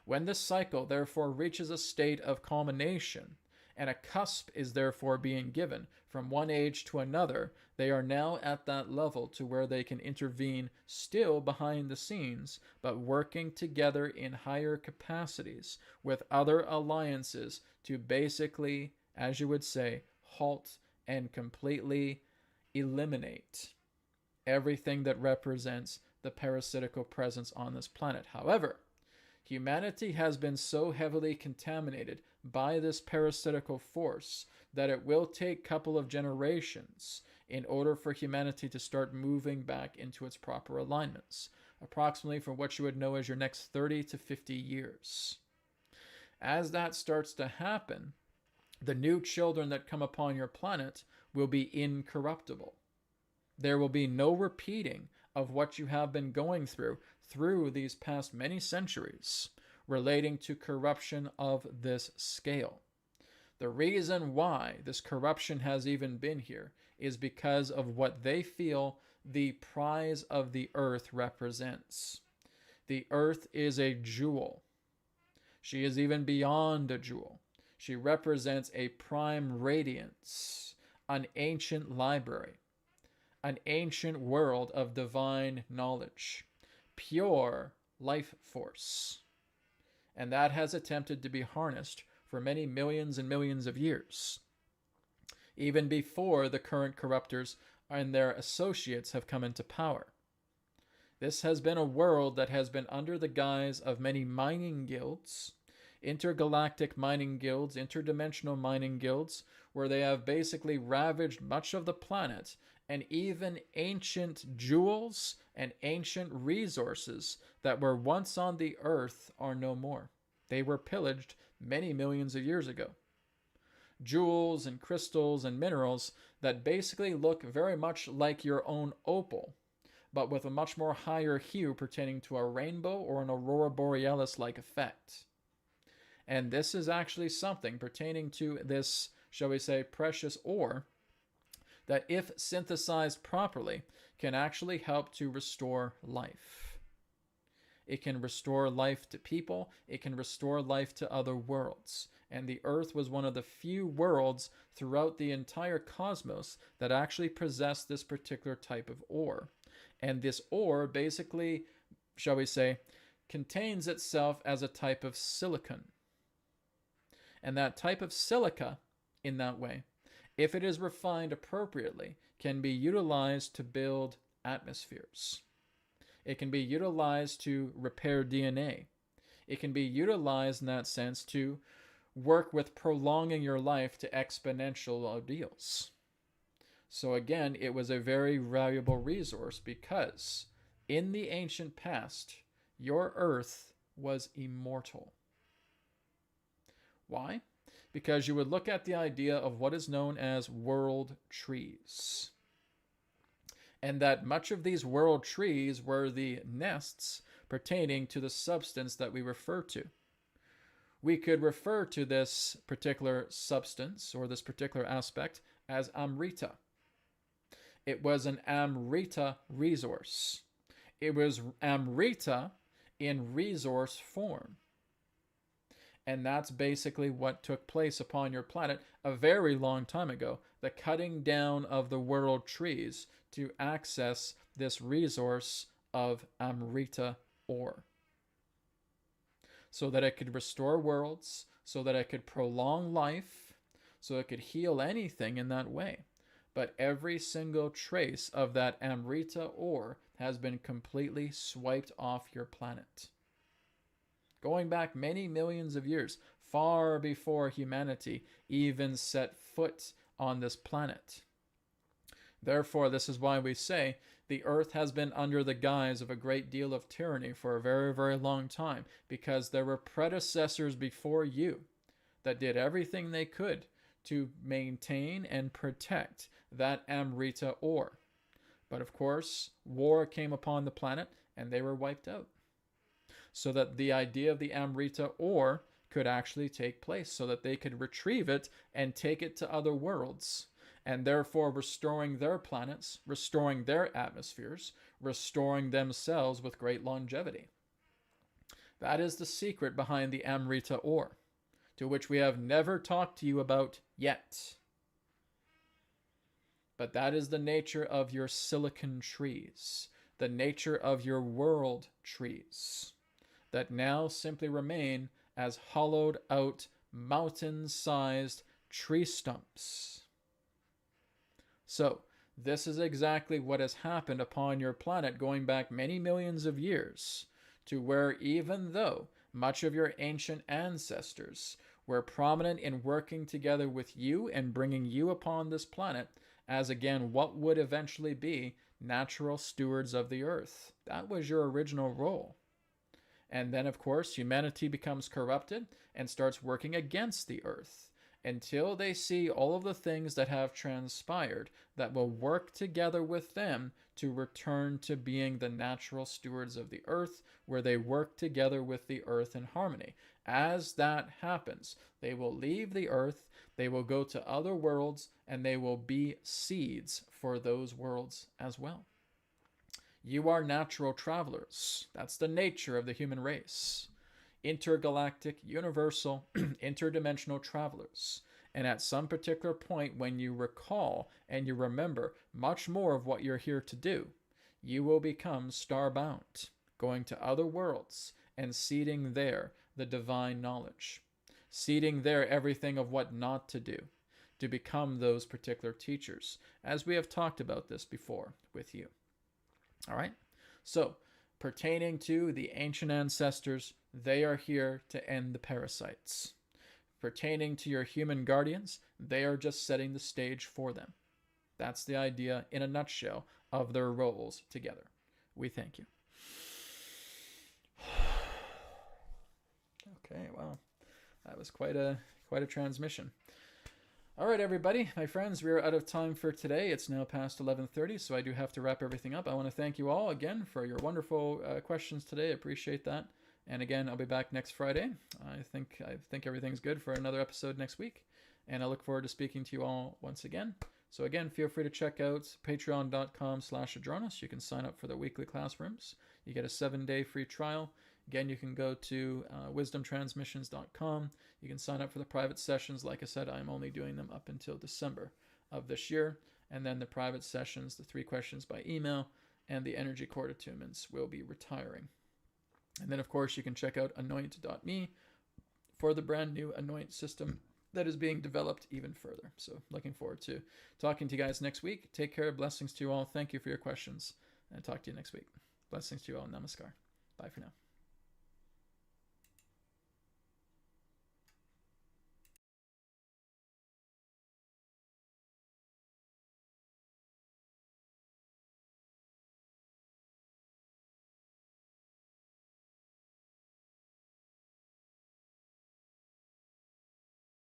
When this cycle therefore reaches a state of culmination and a cusp is therefore being given from one age to another, they are now at that level to where they can intervene still behind the scenes, but working together in higher capacities with other alliances to basically, as you would say, halt and completely eliminate everything that represents the parasitical presence on this planet. However, humanity has been so heavily contaminated by this parasitical force that it will take a couple of generations in order for humanity to start moving back into its proper alignments, approximately for what you would know as your next 30 to 50 years. As that starts to happen, the new children that come upon your planet will be incorruptible. There will be no repeating of what you have been going through these past many centuries relating to corruption of this scale. The reason why this corruption has even been here is because of what they feel the prize of the earth represents. The earth is a jewel. She is even beyond a jewel. She represents a prime radiance, an ancient library, an ancient world of divine knowledge, pure life force. And that has attempted to be harnessed for many millions and millions of years, even before the current corruptors and their associates have come into power. This has been a world that has been under the guise of many mining guilds, intergalactic mining guilds, interdimensional mining guilds, where they have basically ravaged much of the planet, and even ancient jewels and ancient resources that were once on the earth are no more. They were pillaged many millions of years ago. Jewels and crystals and minerals that basically look very much like your own opal, but with a much more higher hue pertaining to a rainbow or an aurora borealis-like effect. And this is actually something pertaining to this, shall we say, precious ore that, if synthesized properly, can actually help to restore life. It can restore life to people. It can restore life to other worlds. And the Earth was one of the few worlds throughout the entire cosmos that actually possessed this particular type of ore. And this ore basically, shall we say, contains itself as a type of silicon. And that type of silica, in that way, if it is refined appropriately, can be utilized to build atmospheres. It can be utilized to repair DNA. It can be utilized in that sense to work with prolonging your life to exponential ordeals. So again, it was a very valuable resource because in the ancient past, your Earth was immortal. Why? Because you would look at the idea of what is known as world trees. And that much of these world trees were the nests pertaining to the substance that we refer to. We could refer to this particular substance or this particular aspect as Amrita. It was an Amrita resource. It was Amrita in resource form. And that's basically what took place upon your planet a very long time ago. The cutting down of the world trees to access this resource of Amrita ore. So that it could restore worlds, so that it could prolong life, so it could heal anything in that way. But every single trace of that Amrita ore has been completely swiped off your planet. Going back many millions of years, far before humanity even set foot on this planet. Therefore, this is why we say the earth has been under the guise of a great deal of tyranny for a very, very long time, because there were predecessors before you that did everything they could to maintain and protect that Amrita ore. But of course, war came upon the planet and they were wiped out. So that the idea of the Amrita ore could actually take place, so that they could retrieve it and take it to other worlds, and therefore restoring their planets, restoring their atmospheres, restoring themselves with great longevity. That is the secret behind the Amrita ore, to which we have never talked to you about yet. But that is the nature of your silicon trees, the nature of your world trees, that now simply remain as hollowed out, mountain-sized tree stumps. So, this is exactly what has happened upon your planet going back many millions of years, to where even though much of your ancient ancestors were prominent in working together with you and bringing you upon this planet as, again, what would eventually be natural stewards of the earth. That was your original role. And then, of course, humanity becomes corrupted and starts working against the earth until they see all of the things that have transpired that will work together with them to return to being the natural stewards of the earth, where they work together with the earth in harmony. As that happens, they will leave the earth, they will go to other worlds, and they will be seeds for those worlds as well. You are natural travelers. That's the nature of the human race. Intergalactic, universal, interdimensional travelers. And at some particular point, when you recall and you remember much more of what you're here to do, you will become starbound, going to other worlds and seeding there the divine knowledge, seeding there everything of what not to do, to become those particular teachers, as we have talked about this before with you. All right? So, pertaining to the ancient ancestors, they are here to end the parasites. Pertaining to your human guardians, they are just setting the stage for them. That's the idea, in a nutshell, of their roles together. We thank you. Okay, well, that was quite a transmission. All right, everybody, my friends, we are out of time for today. It's now past 11:30, so I do have to wrap everything up. I want to thank you all again for your wonderful questions today. I appreciate that. And again, I'll be back next Friday. I think everything's good for another episode next week, and I look forward to speaking to you all once again. So again, feel free to check out patreon.com/Adronis. You can sign up for the weekly classrooms. You get a 7-day free trial. Again, you can go to wisdomtransmissions.com. You can sign up for the private sessions. Like I said, I'm only doing them up until December of this year. And then the private sessions, the 3 questions by email, and the energy cord attunements will be retiring. And then, of course, you can check out anoint.me for the brand new Anoint system that is being developed even further. So looking forward to talking to you guys next week. Take care. Blessings to you all. Thank you for your questions. And talk to you next week. Blessings to you all. Namaskar. Bye for now.